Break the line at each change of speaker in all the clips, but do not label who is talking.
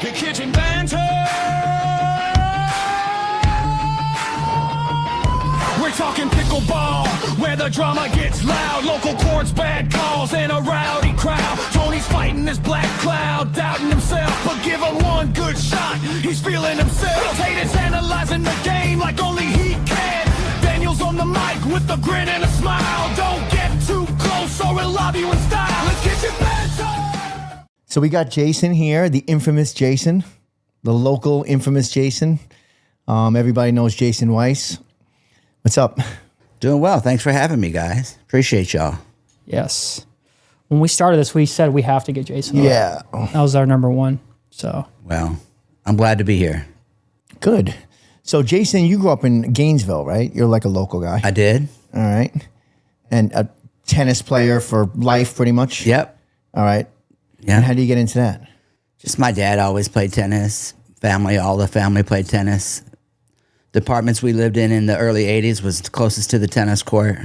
The kitchen banter. We're talking pickleball, where the drama gets loud. Local courts, bad calls, and a rowdy crowd. Tony's fighting this black cloud, doubting himself, but give him one good shot, he's feeling himself. Haters analyzing the game like only he can. Daniel's on the mic with a grin and a smile. Don't get too close or he'll lob you in style. Let's get your banter.
So we got Jason here, the infamous Jason, the local infamous Jason. Everybody knows Jason Weiss. What's up?
Doing well. Thanks for having me, guys. Appreciate y'all.
Yes. When we started this, we said we have to get Jason.
Yeah.
That was our number one. So.
Well, I'm glad to be here.
Good. So, Jason, you grew up in Gainesville, right? You're like a local guy.
I did.
All right. And a tennis player for life, pretty much?
Yep.
All right.
Yeah.
And how do you get into that?
Just my dad always played tennis. All the family played tennis. The apartments we lived in the early 80s was closest to the tennis court.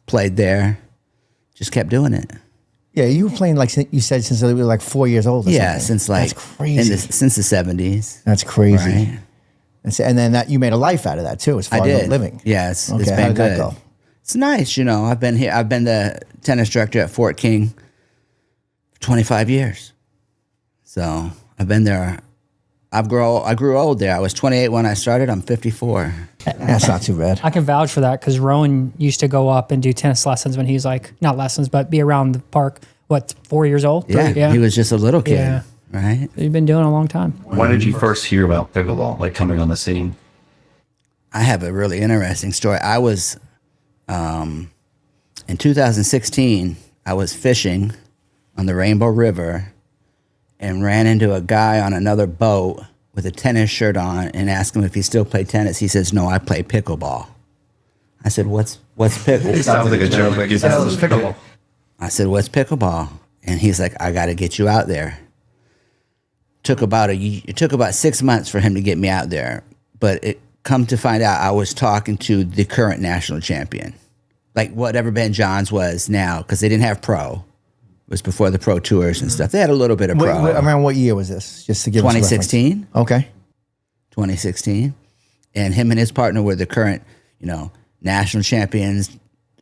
Played there. Just kept doing it.
Yeah, you were playing, like you said, since you were like 4 years old or
Yeah,
something.
since like...
That's crazy.
Since the 70s.
That's crazy.
Right.
And then you made a life out of that, too, as far as living.
Yeah, it's
Okay,
been
how did
good.
that go?
It's nice, you know. I've been here. I've been the tennis director at Fort King for 25 years. So I've been there. I grew old there. I was 28 when I started. I'm 54.
That's not too bad.
I can vouch for that because Rowan used to go up and do tennis lessons when he was like, not lessons, but be around the park, 4 years old?
Yeah, he was just a little kid,
Yeah.
right?
You've been doing it a long time.
When did you first hear about pickleball, like coming on the scene?
I have a really interesting story. I was, in 2016, I was fishing on the Rainbow River and ran into a guy on another boat with a tennis shirt on and asked him if he still played tennis. He says, "No, I play pickleball." I said, "What's pickleball?"
It sounds like a joke. Like you said, it was pickleball.
I said, "What's pickleball?" And he's like, "I got to get you out there." It took about 6 months for him to get me out there, but it come to find out I was talking to the current national champion, like whatever Ben Johns was now, because they didn't have pro. It was before the pro tours and stuff. They had a little bit of pro.
Around what year was this? Just to give us a reference.
2016.
Okay.
2016. And him and his partner were the current, national champions,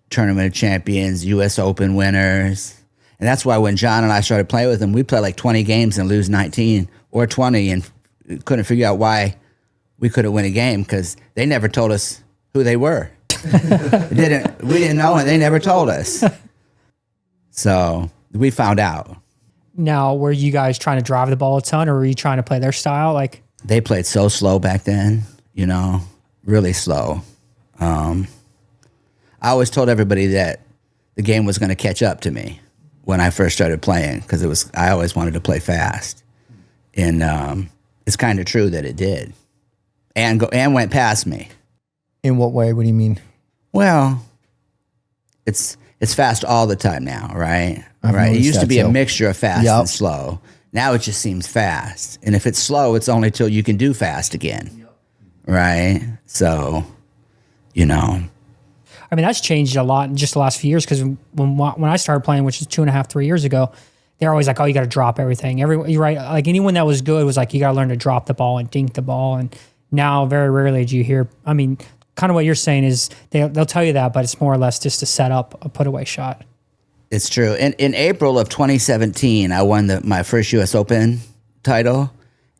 tournament champions, U.S. Open winners. And that's why when John and I started playing with them, we play like 20 games and lose 19 or 20 and couldn't figure out why we couldn't win a game because they never told us who they were. We didn't know, and they never told us. So we found out.
Now, were you guys trying to drive the ball a ton or were you trying to play their style? Like,
They played so slow back then, really slow. I always told everybody that the game was going to catch up to me when I first started playing because I always wanted to play fast. And it's kind of true that it did. And went past me.
In what way? What do you mean?
Well, it's fast all the time now, right?
I've
Right. It
noticed
used to
that
be a
too.
mixture of fast
Yep.
and slow. Now it just seems fast. And if it's slow, it's only till you can do fast again. Right? So,
I mean, that's changed a lot in just the last few years because when I started playing, which is 2.5, 3 years ago, they're always like, oh, you got to drop everything. You're right. Like anyone that was good was like, you got to learn to drop the ball and dink the ball. And now very rarely do you hear, I mean, kind of what you're saying is they'll tell you that, but it's more or less just to set up a put away shot.
it's true. In April of 2017, I won my first U.S. Open title.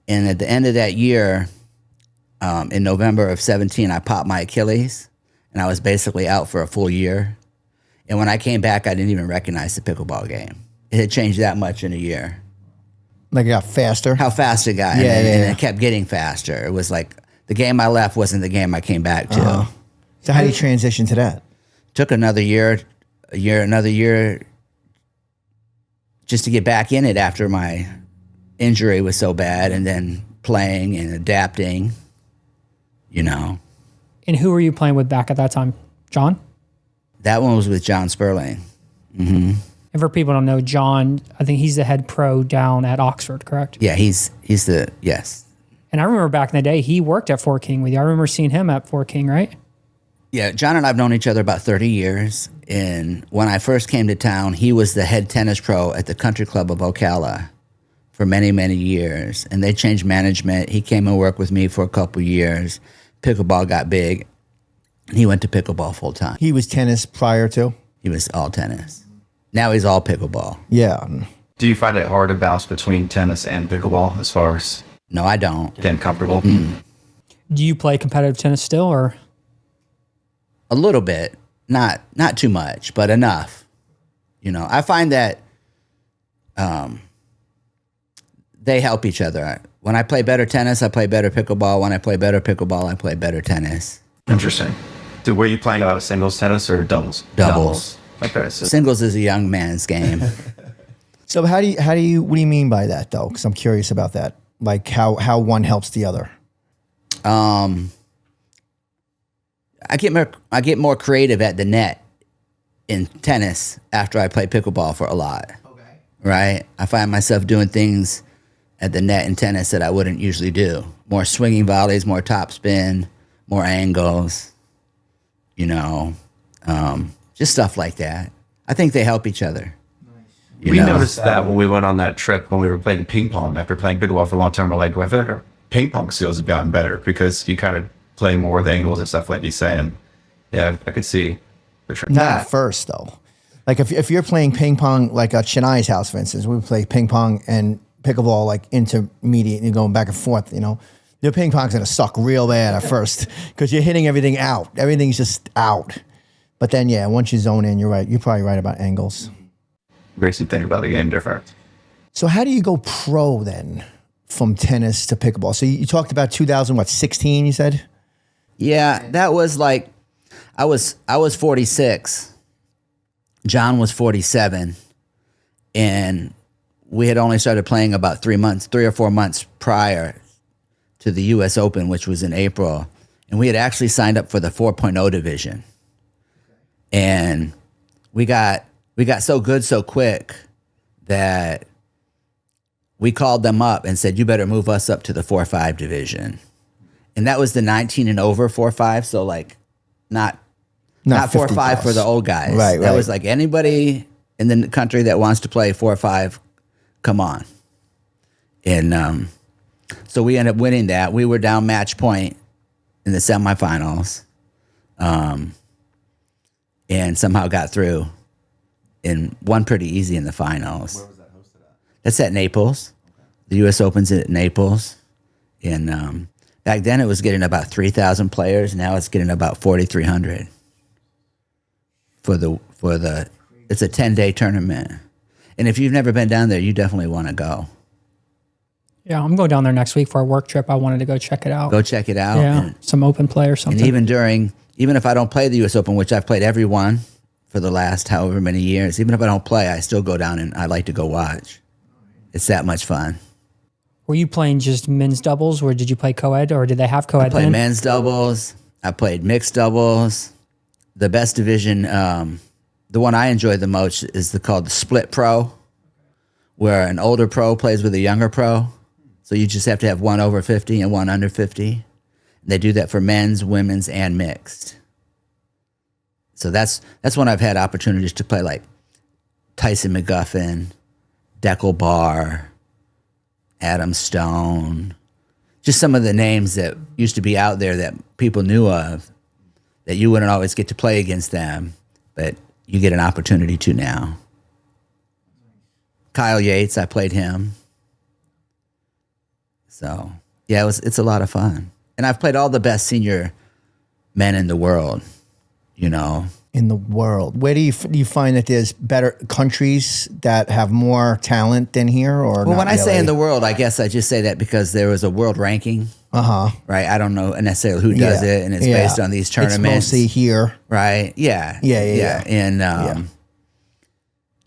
And at the end of that year, in November of 17, I popped my Achilles. And I was basically out for a full year. And when I came back, I didn't even recognize the pickleball game. It had changed that much in a year.
Like it got faster?
How fast it got.
Yeah,
and
yeah.
it kept getting faster. It was like the game I left wasn't the game I came back to.
So how do you transition to that?
Took another year just to get back in it after my injury was so bad, and then playing and adapting,
And who were you playing with back at that time? John?
That one was with John Sperling.
And for people who don't know, John, I think he's the head pro down at Oxford, correct?
Yeah, yes.
And I remember back in the day, he worked at Fort King with you. I remember seeing him at Fort King, right?
Yeah, John and I have known each other about 30 years. And when I first came to town, he was the head tennis pro at the country club of Ocala for many, many years, and they changed management. He came and worked with me for a couple years. Pickleball got big, and he went to pickleball full time.
He was tennis prior to?
He was all tennis. Now he's all pickleball.
Yeah.
Do you find it hard to bounce between tennis and pickleball as far as
No, I don't.
getting comfortable?
Do you play competitive tennis still, or?
A little bit, not too much, but enough. You know, I find that they help each other. When I play better tennis, I play better pickleball. When I play better pickleball, I play better tennis.
Interesting. So were you playing singles tennis or doubles?
Doubles.
Okay. So
Singles is a young man's game.
So what do you mean by that though? Because I'm curious about that. Like how one helps the other.
I get more creative at the net in tennis after I play pickleball for a lot. Okay. Right? I find myself doing things at the net in tennis that I wouldn't usually do. More swinging volleys, more top spin, more angles, you know, just stuff like that. I think they help each other. Nice.
we noticed that when we went on that trip when we were playing ping pong after playing pickleball for a long time. We're like, well, I feel like our ping pong skills have gotten better because you kind of play more with angles and stuff like you say. And yeah, I could see the trend.
Not at first though. Like if you're playing ping pong, like at Shania's house, for instance, we play ping pong and pickleball like intermediate and you're going back and forth, you know. Your ping pong's gonna suck real bad at first because you're hitting everything out. Everything's just out. But then yeah, once you zone in, you're right. You're probably right about angles.
Makes you think about the game different.
So how do you go pro then from tennis to pickleball? So you talked about 2016, you said?
Yeah, that was like I was 46. John was 47, and we had only started playing about 3 or 4 months prior to the U.S. Open, which was in April, and we had actually signed up for the 4.0 division, and we got so good so quick that we called them up and said, "You better move us up to the 4.5 division." And that was the 19 and over 4.5, so like not 4.5 for the old guys.
Right.
That was like anybody in the country that wants to play 4.5, come on. And so we ended up winning that. We were down match point in the semifinals, and somehow got through and won pretty easy in the finals. Where was that hosted at? That's at Naples. Okay. The U.S. Open's at Naples. And back then it was getting about 3,000 players. Now it's getting about 4,300 for the. It's a 10-day tournament. And if you've never been down there, you definitely want to go.
Yeah, I'm going down there next week for a work trip. I wanted to go check it out.
Go check it out.
Yeah, some open play or something.
And even if I don't play the U.S. Open, which I've played every one for the last however many years, even if I don't play, I still go down and I like to go watch. It's that much fun.
Were you playing just men's doubles, or did you play co-ed, or did they have co-ed?
I played men's doubles. I played mixed doubles. The best division, the one I enjoy the most is called the split pro, where an older pro plays with a younger pro. So you just have to have one over 50 and one under 50. They do that for men's, women's, and mixed. So that's when I've had opportunities to play like Tyson McGuffin, Deckel Barr, Adam Stone, just some of the names that used to be out there that people knew of, that you wouldn't always get to play against them, but you get an opportunity to now. Kyle Yates, I played him. So yeah, it's a lot of fun. And I've played all the best senior men in the world, you know.
In the world. Where do you find that there's better countries that have more talent than here? Or
well, when I say
really?
in the world, I guess I just say that because there was a world ranking. Right? I don't know necessarily who does it, and it's based on these tournaments.
It's mostly here.
Right? Yeah.
Yeah.
And,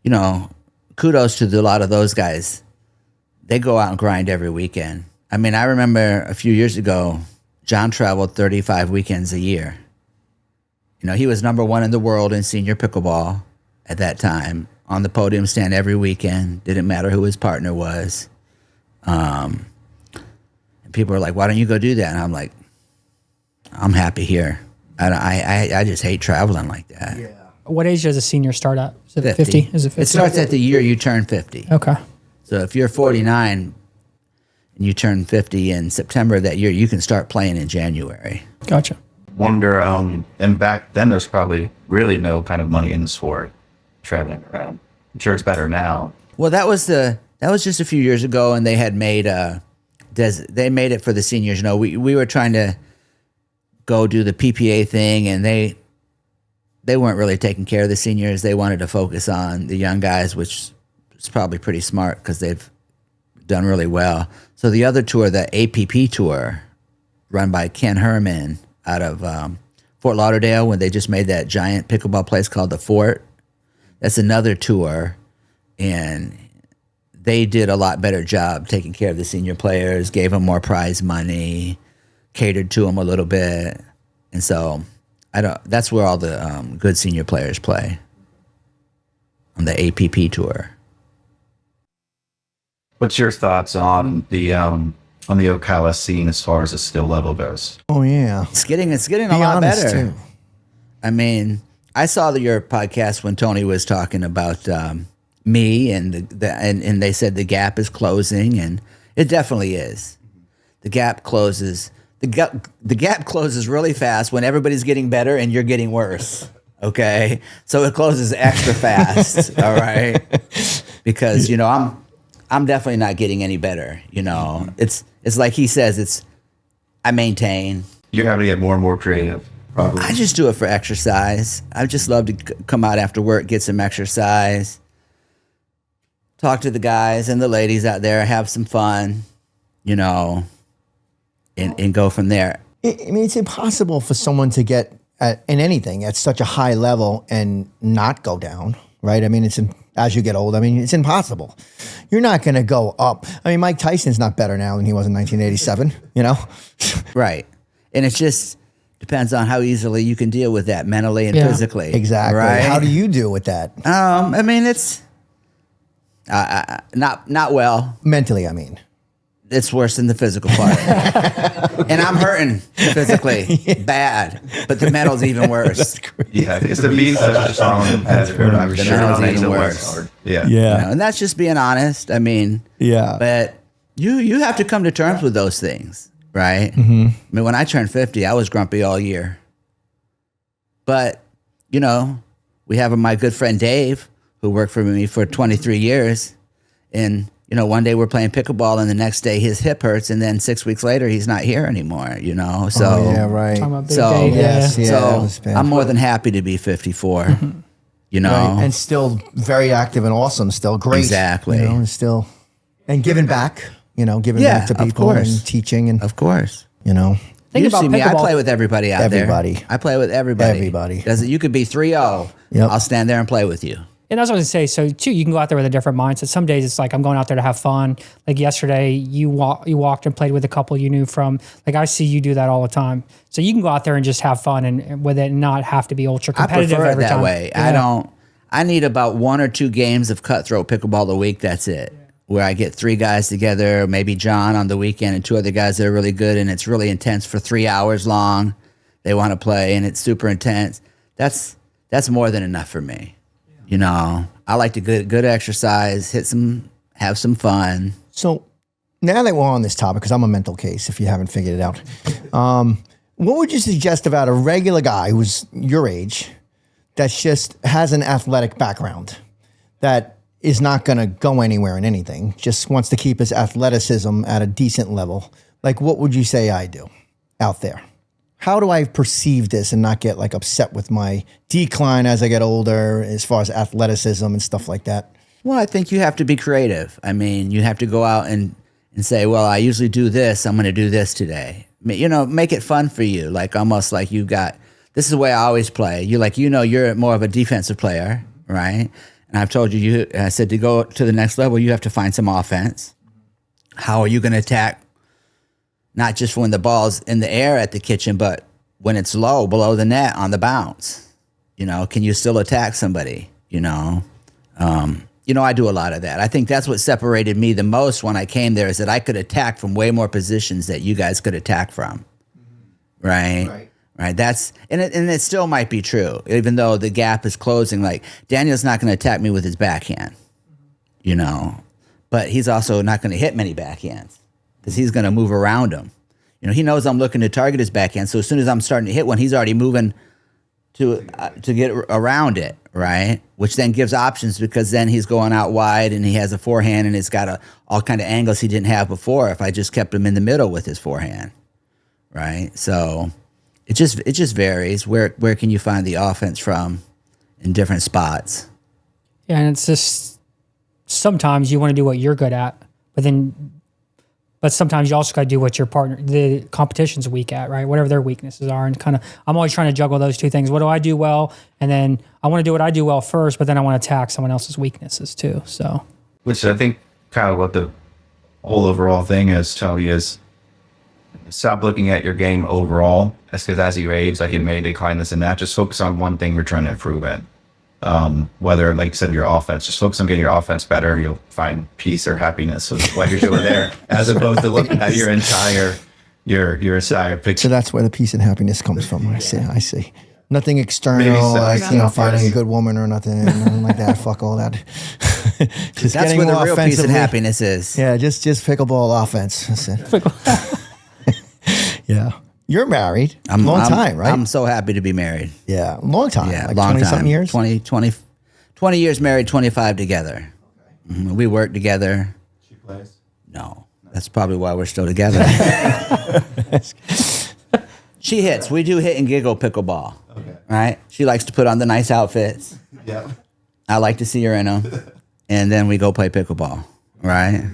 you know, kudos to a lot of those guys. They go out and grind every weekend. I mean, I remember a few years ago, John traveled 35 weekends a year. You know, he was number one in the world in senior pickleball at that time, on the podium stand every weekend. Didn't matter who his partner was. And people were like, why don't you go do that? And I'm like, I'm happy here. I just hate traveling like that.
Yeah.
What age does a senior start at? Is it 50? Is it 50?
It starts at the year you turn 50.
Okay.
So if you're 49 and you turn 50 in September of that year, you can start playing in January.
Gotcha.
Wonder, and back then there's probably really no kind of money in the sport traveling around. I'm sure it's better now.
Well, that was just a few years ago, and they had made they made it for the seniors. You know, we were trying to go do the PPA thing, and they weren't really taking care of the seniors. They wanted to focus on the young guys, which is probably pretty smart because they've done really well. So the other tour, the APP tour, run by Ken Herman out of Fort Lauderdale, when they just made that giant pickleball place called the Fort. That's another tour, and they did a lot better job taking care of the senior players, gave them more prize money, catered to them a little bit, and so that's where all the good senior players play, on the APP tour.
What's your thoughts on the Ocala scene as far as the skill level goes?
Oh yeah,
It's getting a
Be
lot
honest,
better.
too.
I mean, I saw your podcast when Tony was talking about me, and and they said the gap is closing, and it definitely is. The gap closes. The gap closes really fast when everybody's getting better and you're getting worse. Okay, so it closes extra fast. All right, because I'm definitely not getting any better. It's like he says. I maintain.
You're having to get more and more creative, probably.
I just do it for exercise. I just love to come out after work, get some exercise, talk to the guys and the ladies out there, have some fun, and go from there.
I mean, it's impossible for someone to get in anything at such a high level and not go down, right? I mean, as you get old, I mean, it's impossible. You're not going to go up. I mean, Mike Tyson's not better now than he was in 1987,
Right. And it just depends on how easily you can deal with that mentally and physically.
Exactly.
Right?
How do you deal with that?
I mean, it's not well.
Mentally, I mean.
It's worse than the physical part. And I'm hurting physically bad, but the mental's even worse.
Yeah, it's the being such a strong competitor. I'm sure
mental's
it makes
even
it
worse.
hard. Yeah.
And that's just being honest. I mean,
Yeah.
but you have to come to terms with those things, right?
Mm-hmm.
I mean, when I turned 50, I was grumpy all year. But, we have my good friend Dave, who worked for me for 23 years. And, one day we're playing pickleball and the next day his hip hurts. And then 6 weeks later, he's not here anymore, So,
Oh, yeah, right.
Talking about Big
So,
Dave,
yes, yeah. that was
so
bad.
I'm more than happy to be 54,
Right. And still very active and awesome. Still great.
Exactly.
And still, and giving back, giving back to
of
people
course.
and teaching and,
Of course.
Think
You
about
see me, I
pickleball.
play with everybody out
Everybody.
there. I play with everybody.
Everybody.
Because you could be 3-0.
Yep.
I'll stand there and play with you.
And that's what I was going to say. So, too, you can go out there with a different mindset. Some days it's like I'm going out there to have fun. Like yesterday, you walked and played with a couple you knew from. Like I see you do that all the time. So you can go out there and just have fun and with it, and not have to be ultra
I
competitive
prefer it
every
that
time.
way.
Yeah.
I need about 1 or 2 games of cutthroat pickleball a week. That's it. Where I get 3 guys together, maybe John on the weekend and 2 other guys that are really good, and it's really intense for 3 hours long. They want to play, and it's super intense. That's more than enough for me. I like to good exercise, have some fun.
So now that we're on this topic, because I'm a mental case, if you haven't figured it out, what would you suggest about a regular guy who's your age that just has an athletic background that is not going to go anywhere in anything, just wants to keep his athleticism at a decent level? Like, what would you say I do out there? How do I perceive this and not get like upset with my decline as I get older as far as athleticism and stuff like that?
Well, I think you have to be creative. I mean, you have to go out and say, well, I usually do this. I'm going to do this today. Make it fun for you. Like almost like this is the way I always play. You're more of a defensive player, right? And I've told I said to go to the next level, you have to find some offense. How are you going to attack? Not just when the ball's in the air at the kitchen, but when it's low below the net on the bounce. Can you still attack somebody? I do a lot of that. I think that's what separated me the most when I came there, is that I could attack from way more positions that you guys could attack from. Right. That's and it still might be true, even though the gap is closing. Like Daniel's not going to attack me with his backhand, but he's also not going to hit many backhands because he's going to move around him. You know, he knows I'm looking to target his backhand. So as soon as I'm starting to hit one, he's already moving to get around it, right? Which then gives options because then he's going out wide and he has a forehand and it's got all kind of angles he didn't have before if I just kept him in the middle with his forehand, right? So it just varies. Where can you find the offense from in different spots?
Yeah, and it's just sometimes you want to do what you're good at, but sometimes you also got to do what your partner, the competition's weak at, right? Whatever their weaknesses are. And kind of, I'm always trying to juggle those two things. What do I do well? And then I want to do what I do well first, but then I want to attack someone else's weaknesses too. So,
Which I think kind of what the whole overall thing is, Tony, is stop looking at your game overall. That's because as you age, like you may decline this and that. Just focus on one thing you're trying to improve in. Whether, like you said, your offense, just focus on getting your offense better. You'll find peace or happiness with what you're doing there, as opposed to looking at your entire picture.
So that's where the peace and happiness comes from. I see. Nothing
Maybe
external,
so.
like finding a good woman or nothing like that. Fuck all that. Just
That's
getting
where the
more
real peace and
offensively.
happiness is.
Yeah, just pickleball offense. That's it. Yeah, you're married. Long time, right?
I'm so happy to be married.
Yeah, long time.
Yeah,
like
long
20
time.
something years.
20 years married, 25 together. Mhm. We work together.
She plays.
No, that's probably why we're still together. She hits. We do hit and giggle pickleball.
Okay.
Right? She likes to put on the nice outfits.
Yeah.
I like to see her in them. And then we go play pickleball. Right?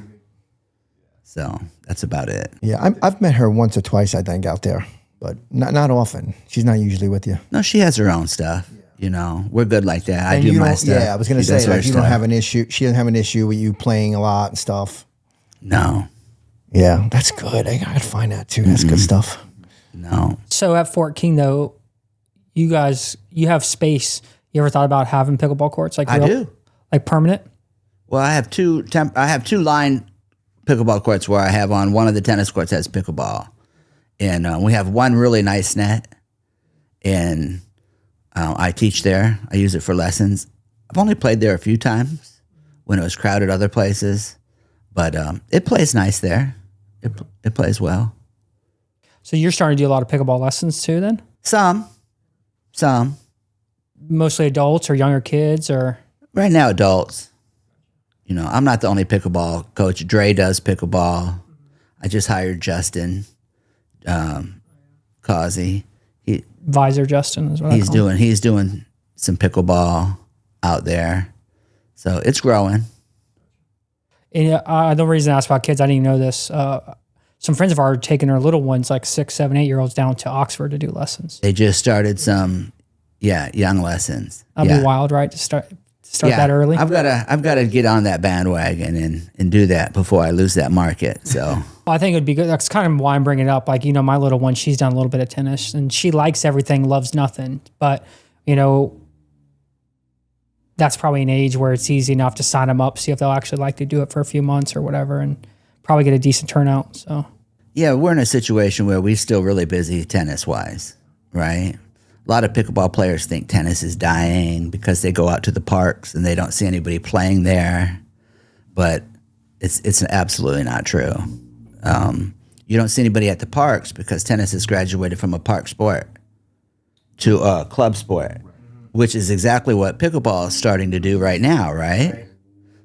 So that's about it.
Yeah, I've met her once or twice, I think, out there, but not often. She's not usually with you.
No, she has her own stuff. You know, we're good like that. I
And
do
you
my
don't-
stuff.
Yeah, I was gonna
She does
say,
her
like, you don't
stuff.
have an issue. She doesn't have an issue with you playing a lot and stuff.
No,
Yeah, that's good. I gotta find that too. That's good stuff.
no.
so at Fort King though, you have space. You ever thought about having pickleball courts? Like
I do.
like permanent?
Well, I have two line pickleball courts where I have on one of the tennis courts has pickleball, and we have one really nice net, and I teach there. I use it for lessons. I've only played there a few times when it was crowded other places, but it plays nice there. It plays well.
So you're starting to do a lot of pickleball lessons too then?
Some.
Mostly adults or younger kids or?
Right now, adults. You know, I'm not the only pickleball coach. Dre does pickleball. I just hired Justin Causey.
Visor Justin is what I call him.
He's doing some pickleball out there, so it's growing.
And the reason I asked about kids, I didn't even know this. Some friends of ours are taking their little ones, like 6, 7, 8-year-olds, down to Oxford to do lessons.
They just started some, young lessons.
That'd be wild, right? To start that early.
I've got to get on that bandwagon and do that before I lose that market. So
I think it would be good. That's kind of why I'm bringing it up. Like, my little one, she's done a little bit of tennis and she likes everything, loves nothing. But, that's probably an age where it's easy enough to sign them up, see if they'll actually like to do it for a few months or whatever, and probably get a decent turnout. So,
yeah, we're in a situation where we're still really busy tennis-wise, right? A lot of pickleball players think tennis is dying because they go out to the parks and they don't see anybody playing there, but it's absolutely not true. You don't see anybody at the parks because tennis has graduated from a park sport to a club sport, which is exactly what pickleball is starting to do right now, right?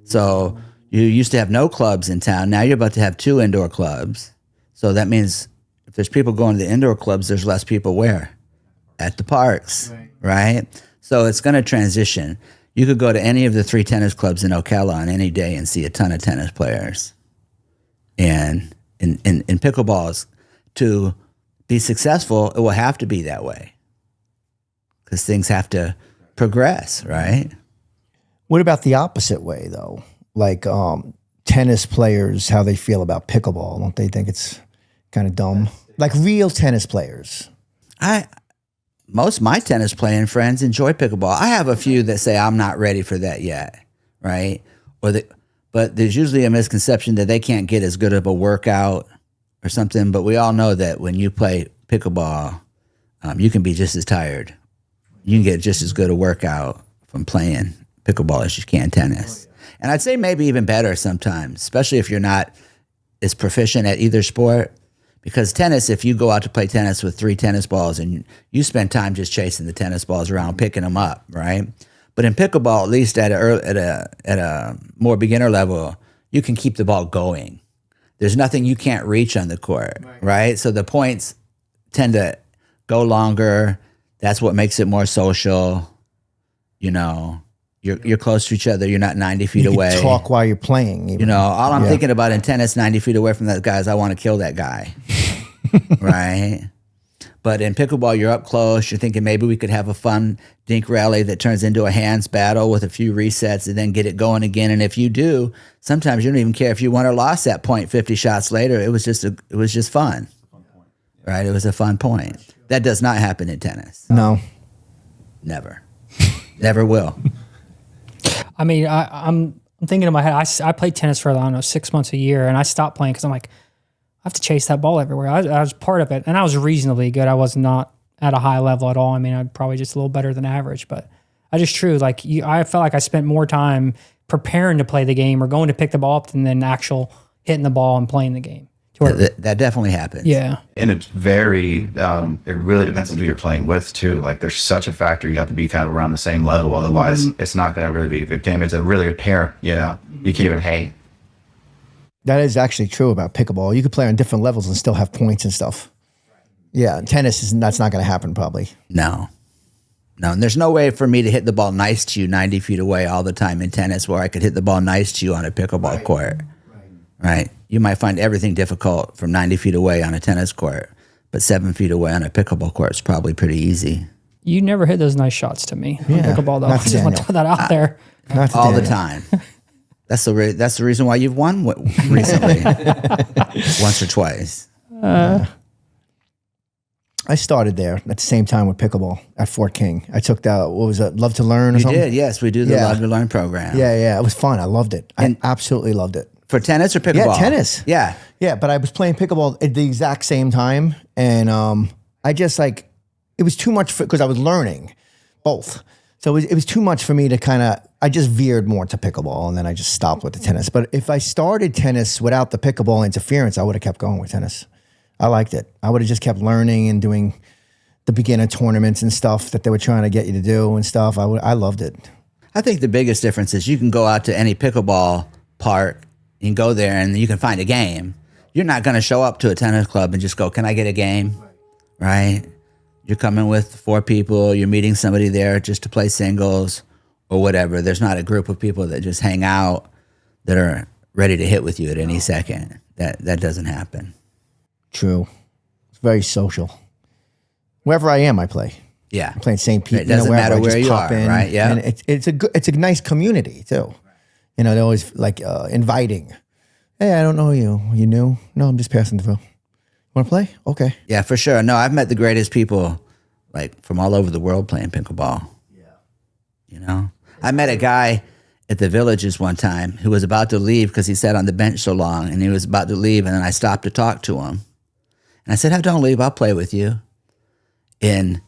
So you used to have no clubs in town. Now you're about to have 2 indoor clubs. So that means if there's people going to the indoor clubs, there's less people where? At the parks, right? So it's going to transition. You could go to any of the 3 tennis clubs in Ocala on any day and see a ton of tennis players. And in pickleballs, to be successful, it will have to be that way because things have to progress, right?
What about the opposite way though? Like tennis players, how they feel about pickleball? Don't they think it's kind of dumb? Like real tennis players.
Most of my tennis playing friends enjoy pickleball. I have a few that say I'm not ready for that yet, right? But there's usually a misconception that they can't get as good of a workout or something. But we all know that when you play pickleball, you can be just as tired. You can get just as good a workout from playing pickleball as you can tennis. And I'd say maybe even better sometimes, especially if you're not as proficient at either sport. Because tennis, if you go out to play tennis with 3 tennis balls and you spend time just chasing the tennis balls around, picking them up, right? But in pickleball, at least at a more beginner level, you can keep the ball going. There's nothing you can't reach on the court, right? So the points tend to go longer. That's what makes it more social. You know, you're close to each other. You're not 90 feet
You
away.
can talk while you're playing. Even.
You know, all I'm thinking about in tennis, 90 feet away from that guy, is I want to kill that guy. Right? But in pickleball, you're up close. You're thinking maybe we could have a fun dink rally that turns into a hands battle with a few resets and then get it going again. And if you do, sometimes you don't even care if you won or lost that point 50 shots later. It was just fun. Right? It was a fun point. That does not happen in tennis.
No.
Never. Never will.
I mean, I'm thinking in my head. I played tennis for, I don't know, 6 months a year, and I stopped playing because I'm like, I have to chase that ball everywhere. I was part of it, and I was reasonably good. I was not at a high level at all. I mean, I'm probably just a little better than average, but I just true. Like I felt like I spent more time preparing to play the game or going to pick the ball up than actual hitting the ball and playing the game.
That definitely happens.
Yeah.
And it's very, it really depends on who you're playing with too. Like there's such a factor. You have to be kind of around the same level. Otherwise it's not going to really be a good game. It's a really apparent, you know, you can't even hate.
That is actually true about pickleball. You could play on different levels and still have points and stuff. Yeah, tennis that's not going to happen probably.
No. And there's no way for me to hit the ball nice to you 90 feet away all the time in tennis where I could hit the ball nice to you on a pickleball court. Right. You might find everything difficult from 90 feet away on a tennis court, but 7 feet away on a pickleball court is probably pretty easy.
You never hit those nice shots to me on
Yeah,
pickleball, though.
not
I just want to throw that out there.
Not
All the
Daniel.
time. That's the reason why you've won recently. Once or twice.
I started there at the same time with pickleball at Fort King. I took the, what was it, Love to Learn or
You
something?
did, yes. We do the
Yeah.
Love to Learn program.
Yeah. It was fun. I loved it. I
And-
absolutely loved it.
For tennis or pickleball?
Yeah, tennis.
Yeah.
Yeah, but I was playing pickleball at the exact same time. And I just like, it was too much because I was learning both. So it was too much for me to kind of, I just veered more to pickleball and then I just stopped with the tennis. But if I started tennis without the pickleball interference, I would have kept going with tennis. I liked it. I would have just kept learning and doing the beginner tournaments and stuff that they were trying to get you to do and stuff. I loved it.
I think the biggest difference is you can go out to any pickleball park and go there and you can find a game. You're not going to show up to a tennis club and just go, can I get a game? Right? You're coming with 4 people. You're meeting somebody there just to play singles or whatever. There's not a group of people that just hang out that are ready to hit with you at any second. That doesn't happen.
True. It's very social. Wherever I am, I play.
Yeah.
I'm playing St. Pete.
It doesn't
wherever,
matter
I just
where you
pop
are,
in,
right? Yeah.
And it's a nice community too. You know, they're always like inviting. Hey, I don't know you. You new? No, I'm just passing through. Want to play? Okay.
Yeah, for sure. No, I've met the greatest people like from all over the world playing pickleball. Yeah. You know? I met a guy at the Villages one time who was about to leave because he sat on the bench so long and he was about to leave and then I stopped to talk to him. And I said, "Oh, don't leave. I'll play with you." And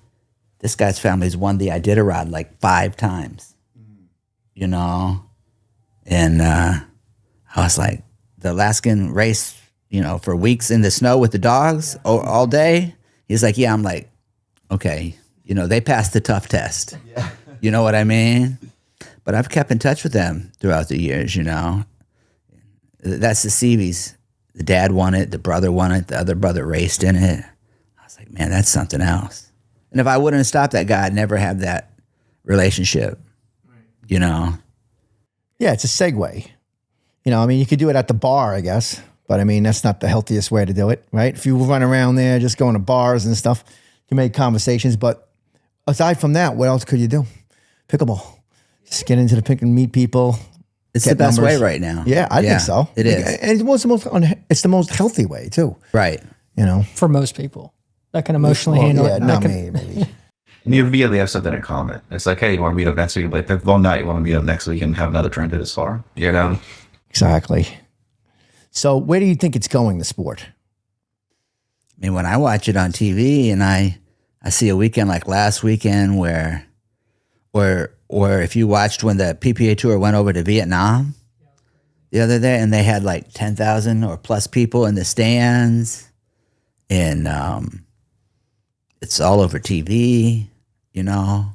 this guy's family's won the Iditarod like 5 times. You know? And I was like, the Alaskan race, you know, for weeks in the snow with the dogs all day. He's like, yeah. I'm like, okay, you know, they passed the tough test. Yeah. You know what I mean? But I've kept in touch with them throughout the years, you know. That's the Seavies. The dad won it, the brother won it, the other brother raced in it. I was like, man, that's something else. And if I wouldn't have stopped that guy, I'd never have that relationship, you know.
Yeah, it's a segue. You know, I mean, you could do it at the bar, I guess. But I mean, that's not the healthiest way to do it, right? If you run around there just going to bars and stuff, you can make conversations. But aside from that, what else could you do? Pickleball. Just get into the pick and meet people.
It's
get
the best
numbers.
way right now.
Yeah, I think so.
It is.
And it's the most healthy way, too.
Right.
You know?
For most people that can emotionally
Well,
handle
yeah,
it.
not
That
me, maybe.
And you immediately have something in common. It's like, hey, you want to meet up next week? Like pickleball night, you want to meet up next week and have another trend this far. You know?
Exactly. So where do you think it's going, the sport?
I mean, when I watch it on TV and I see a weekend like last weekend where or if you watched when the PPA Tour went over to Vietnam the other day, and they had like 10,000 or plus people in the stands, and it's all over TV, you know.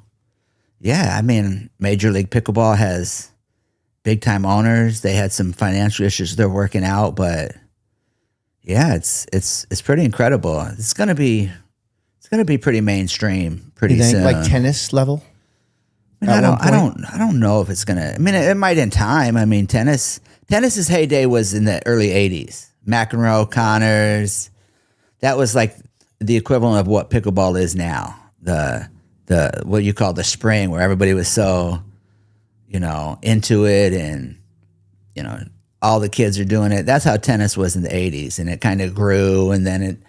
Yeah, I mean, Major League Pickleball has big time owners. They had some financial issues they're working out, but yeah, it's pretty incredible. It's gonna be pretty mainstream pretty
You think
soon.
like tennis level?
I mean, I don't know if it's gonna. I mean, it might in time. I mean, tennis's heyday was in the early '80s. McEnroe, Connors, that was like the equivalent of what pickleball is now. The what you call the spring, where everybody was so, you know, into it, and you know, all the kids are doing it. That's how tennis was in the '80s, and it kind of grew, and then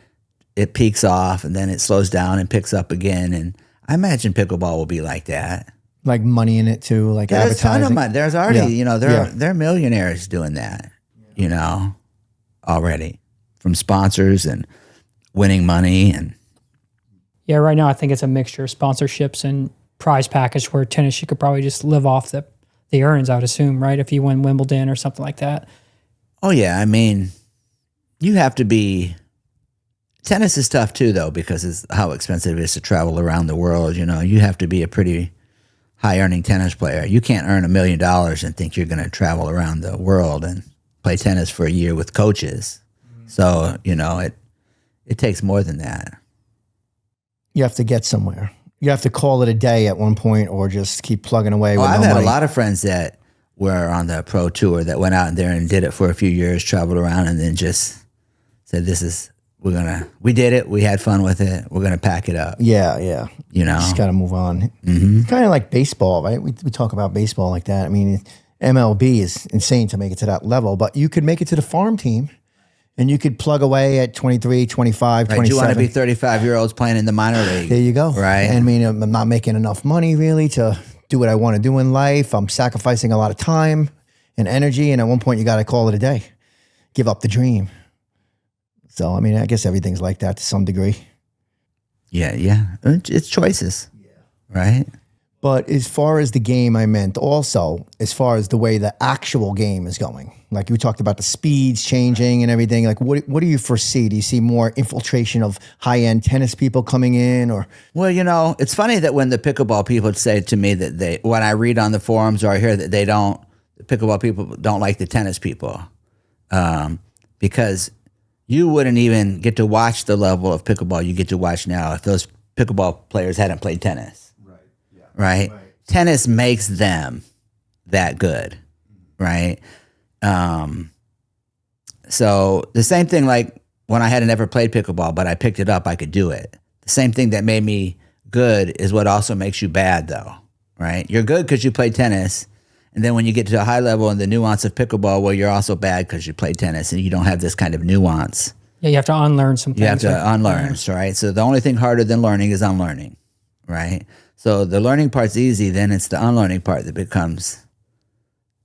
it peaks off, and then it slows down and picks up again. And I imagine pickleball will be like that.
Like money in it too, like
There's a ton
advertising.
of money. There's already,
Yeah.
you know, they're millionaires doing that, you know, already, from sponsors and winning money. And
Yeah, right now I think it's a mixture of sponsorships and prize package, where tennis you could probably just live off the earnings, I would assume, right? If you win Wimbledon or something like that.
oh yeah, I mean, you have to be. Tennis is tough too, though, because it's how expensive it is to travel around the world. You know, you have to be a pretty high earning tennis player. You can't earn $1 million and think you're going to travel around the world and play tennis for a year with coaches. So, you know, it takes more than that.
You have to get somewhere. You have to call it a day at one point, or just keep plugging away
Oh,
with
I've
no
had
money.
a lot of friends that were on the pro tour that went out there and did it for a few years, traveled around, and then just said, we did it. We had fun with it. We're going to pack it up.
Yeah.
You know?
Just got to move on.
Mm-hmm.
Kind of like baseball, right? We talk about baseball like that. I mean, MLB is insane to make it to that level, but you could make it to the farm team, and you could plug away at 23, 25,
Right,
27.
you want to be 35-year-olds playing in the minor league.
There you go.
Right.
I mean, I'm not making enough money really to do what I want to do in life. I'm sacrificing a lot of time and energy, and at one point you got to call it a day. Give up the dream. So, I mean, I guess everything's like that to some degree.
Yeah. It's choices. Right?
But as far as the game, I meant also as far as the way the actual game is going. Like you talked about the speeds changing and everything. Like what do you foresee? Do you see more infiltration of high-end tennis people coming in, or?
Well, you know, it's funny that when the pickleball people say to me that when I read on the forums or I hear that the pickleball people don't like the tennis people, because you wouldn't even get to watch the level of pickleball you get to watch now if those pickleball players hadn't played tennis. Right? Tennis makes them that good, right? So the same thing, like when I had never played pickleball, but I picked it up, I could do it. The same thing that made me good is what also makes you bad, though, right? You're good because you played tennis, and then when you get to a high level and the nuance of pickleball, well, you're also bad because you played tennis and you don't have this kind of nuance.
Yeah, you have to unlearn some things.
You have to
right?
unlearn, right? So the only thing harder than learning is unlearning, right? So the learning part's easy, then it's the unlearning part that becomes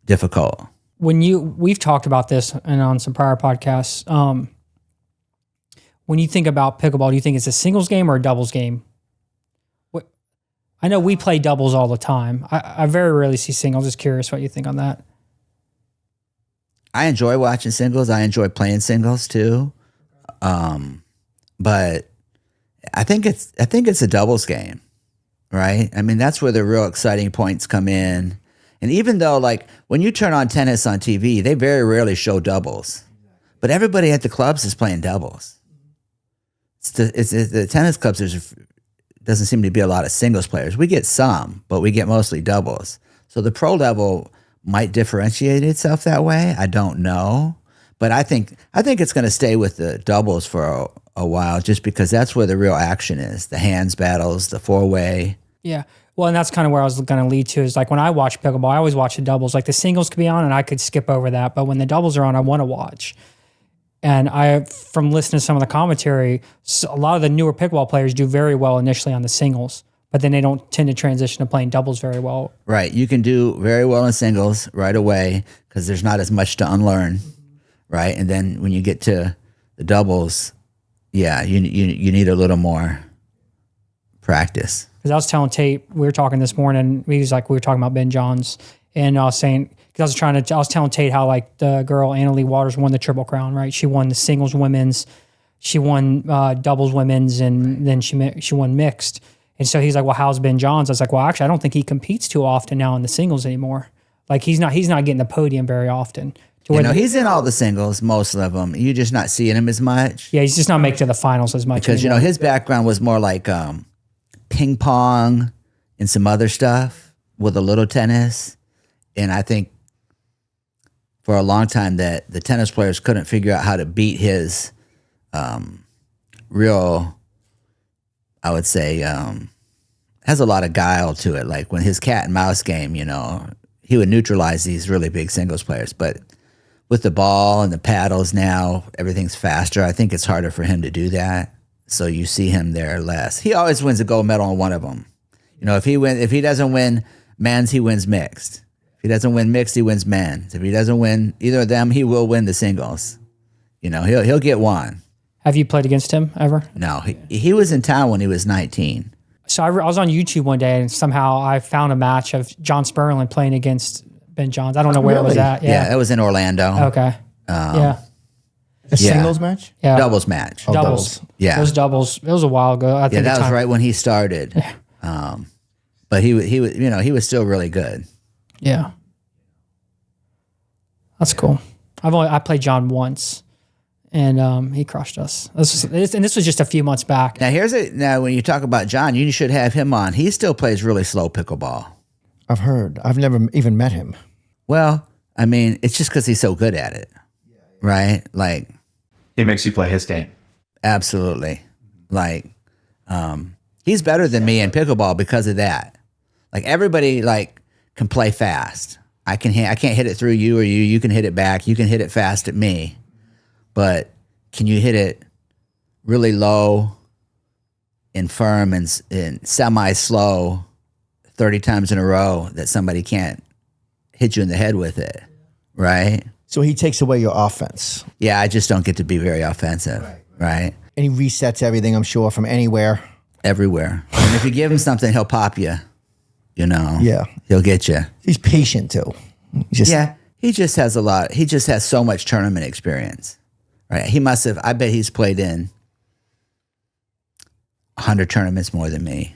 difficult.
We've talked about this and on some prior podcasts. When you think about pickleball, do you think it's a singles game or a doubles game? I know we play doubles all the time. I very rarely see singles. Just curious what you think on that.
I enjoy watching singles. I enjoy playing singles too. But I think it's a doubles game, right? I mean, that's where the real exciting points come in. And even though, like, when you turn on tennis on TV, they very rarely show doubles. But everybody at the clubs is playing doubles. The tennis clubs, doesn't seem to be a lot of singles players. We get some, but we get mostly doubles. So the pro level might differentiate itself that way. I don't know. But I think it's going to stay with the doubles for a while, just because that's where the real action is. The hands battles, the four-way.
Yeah. Well, and that's kind of where I was going to lead to, is like when I watch pickleball, I always watch the doubles. Like the singles could be on and I could skip over that. But when the doubles are on, I want to watch. And from listening to some of the commentary, a lot of the newer pickleball players do very well initially on the singles, but then they don't tend to transition to playing doubles very well.
Right. You can do very well in singles right away because there's not as much to unlearn, right? And then when you get to the doubles, yeah, you need a little more practice.
Because I was telling Tate, we were talking this morning. We were talking about Ben Johns, and I was saying, because I was telling Tate how like the girl Anna Lee Waters won the Triple Crown, right? She won the singles women's, she won doubles women's, and then she won mixed. And so he's like, well, how's Ben Johns? I was like, well, actually, I don't think he competes too often now in the singles anymore. Like he's not getting the podium very often.
He's in all the singles, most of them. You're just not seeing him as much.
Yeah, he's just not making to the finals as much.
Because,
anymore.
his background was more like ping pong and some other stuff with a little tennis. And I think for a long time that the tennis players couldn't figure out how to beat his real, I would say, has a lot of guile to it. Like when his cat and mouse game, he would neutralize these really big singles players. But with the ball and the paddles now, everything's faster. I think it's harder for him to do that. So you see him there less. He always wins a gold medal on one of them. If he doesn't win men's, he wins mixed. If he doesn't win mixed, he wins men's. If he doesn't win either of them, he will win the singles. He'll get one.
Have you played against him ever?
No, he was in town when he was 19.
So I was on YouTube one day and somehow I found a match of John Sperlin playing against Ben Johns. I don't know where it was at.
Yeah, it was in Orlando.
Okay. Yeah.
A singles match?
Yeah.
Doubles match.
Doubles.
Yeah.
It was doubles. It was a while ago. I think
that was right when he started. But he was still really good.
Yeah. That's cool. I played John once, and he crushed us. This was just a few months back.
Now when you talk about John, you should have him on. He still plays really slow pickleball.
I've heard. I've never even met him.
Well, I mean, it's just because he's so good at it, right? Like,
He makes you play his game.
absolutely. Like, he's better than me in pickleball because of that. Like everybody can play fast. I can't hit it through you, or you can hit it back. You can hit it fast at me, but can you hit it really low and firm and semi-slow 30 times in a row that somebody can't hit you in the head with it, right?
So he takes away your offense.
Yeah, I just don't get to be very offensive, right?
And he resets everything, I'm sure, from anywhere.
Everywhere. And if you give him something, he'll pop you,
Yeah.
He'll get you.
He's patient, too.
Yeah, he just has he just has so much tournament experience, right? I bet he's played in 100 tournaments more than me,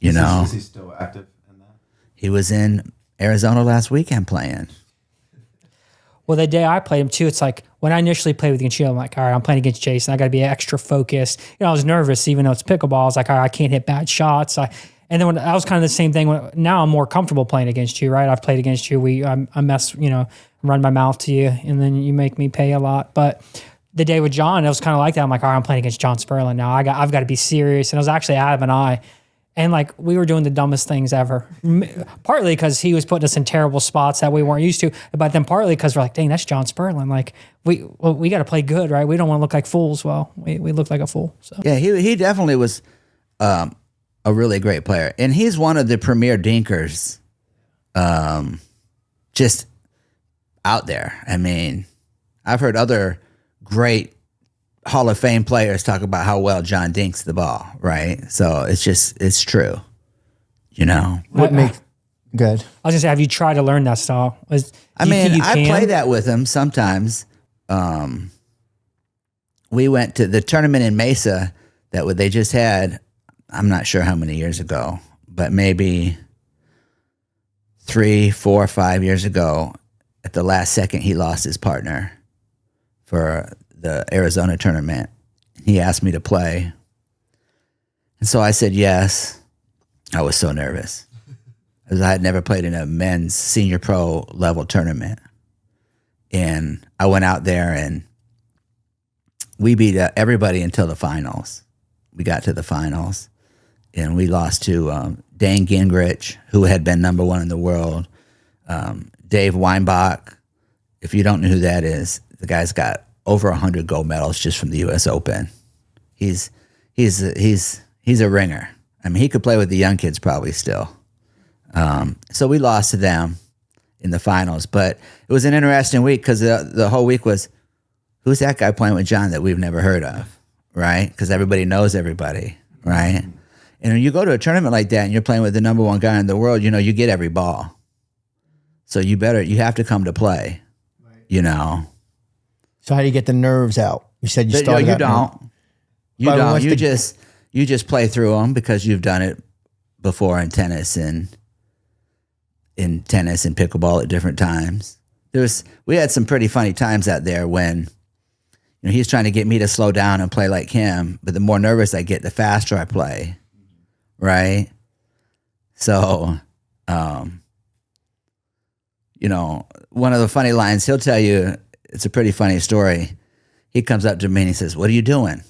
Is he still active in that?
He was in Arizona last weekend playing.
Well, the day I played him too, it's like when I initially played with against you, I'm like, all right, I'm playing against Jason. I got to be extra focused. I was nervous, even though it's pickleball. I was like, all right, I can't hit bad shots. And then I was kind of the same thing. Now I'm more comfortable playing against you, right? I've played against you. I mess, run my mouth to you, and then you make me pay a lot. But the day with John, it was kind of like that. I'm like, all right, I'm playing against John Sperlin now. I've got to be serious. And I was actually out of an eye. And we were doing the dumbest things ever. Partly because he was putting us in terrible spots that we weren't used to, but then partly because we're like, dang, that's John Sperlin. We got to play good, right? We don't want to look like fools. Well, we look like a fool. So
Yeah, he definitely was a really great player. And he's one of the premier dinkers just out there. I mean, I've heard other great Hall of Fame players talk about how well John dinks the ball, right? So it's true,
What makes... Good.
I was gonna say, have you tried to learn that style?
I play that with him sometimes. We went to the tournament in Mesa that they just had. I'm not sure how many years ago, but maybe 3, 4, 5 years ago. At the last second, he lost his partner for the Arizona tournament. He asked me to play. And so I said yes. I was so nervous because I had never played in a men's senior pro level tournament. And I went out there and we beat everybody until the finals. We got to the finals and we lost to Dane Gingrich, who had been number 1 in the world. Dave Weinbach. If you don't know who that is, the guy's got over 100 gold medals just from the U.S. Open. He's a ringer. I mean, he could play with the young kids probably still. So we lost to them in the finals, but it was an interesting week because the whole week was, who's that guy playing with John that we've never heard of, right? Because everybody knows everybody, right? And when you go to a tournament like that and you're playing with the number one guy in the world, you know, you get every ball. So you have to come to play, you know.
So how do you get the nerves out? You said you
But,
started.
you don't. You
But
don't.
once
You just play through them because you've done it before in tennis and pickleball at different times. We had some pretty funny times out there when, you know, he's trying to get me to slow down and play like him, but the more nervous I get, the faster I play, right? So, you know, one of the funny lines he'll tell you, it's a pretty funny story. He comes up to me and he says, "What are you doing?"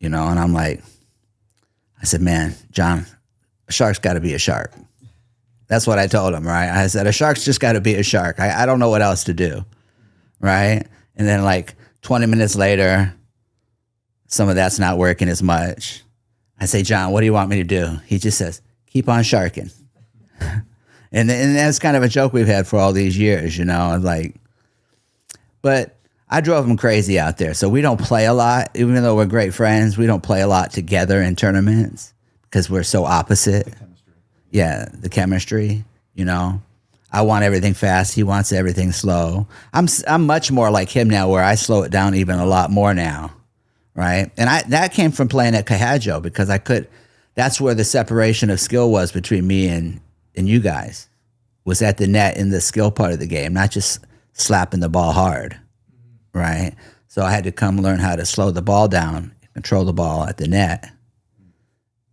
You know, and I'm like, I said, "Man, John, a shark's got to be a shark." That's what I told him, right? I said, a shark's just got to be a shark. I don't know what else to do, right? And then like 20 minutes later, some of that's not working as much. I say, "John, what do you want me to do?" He just says, "Keep on sharking." and that's kind of a joke we've had for all these years, you know, like, but I drove him crazy out there. So we don't play a lot, even though we're great friends. We don't play a lot together in tournaments because we're so opposite. Yeah, the chemistry, you know. I want everything fast. He wants everything slow. I'm much more like him now, where I slow it down even a lot more now, right? And that came from playing at Coehadjoe because that's where the separation of skill was between me and you guys, was at the net in the skill part of the game, not just slapping the ball hard, right? So I had to come learn how to slow the ball down, control the ball at the net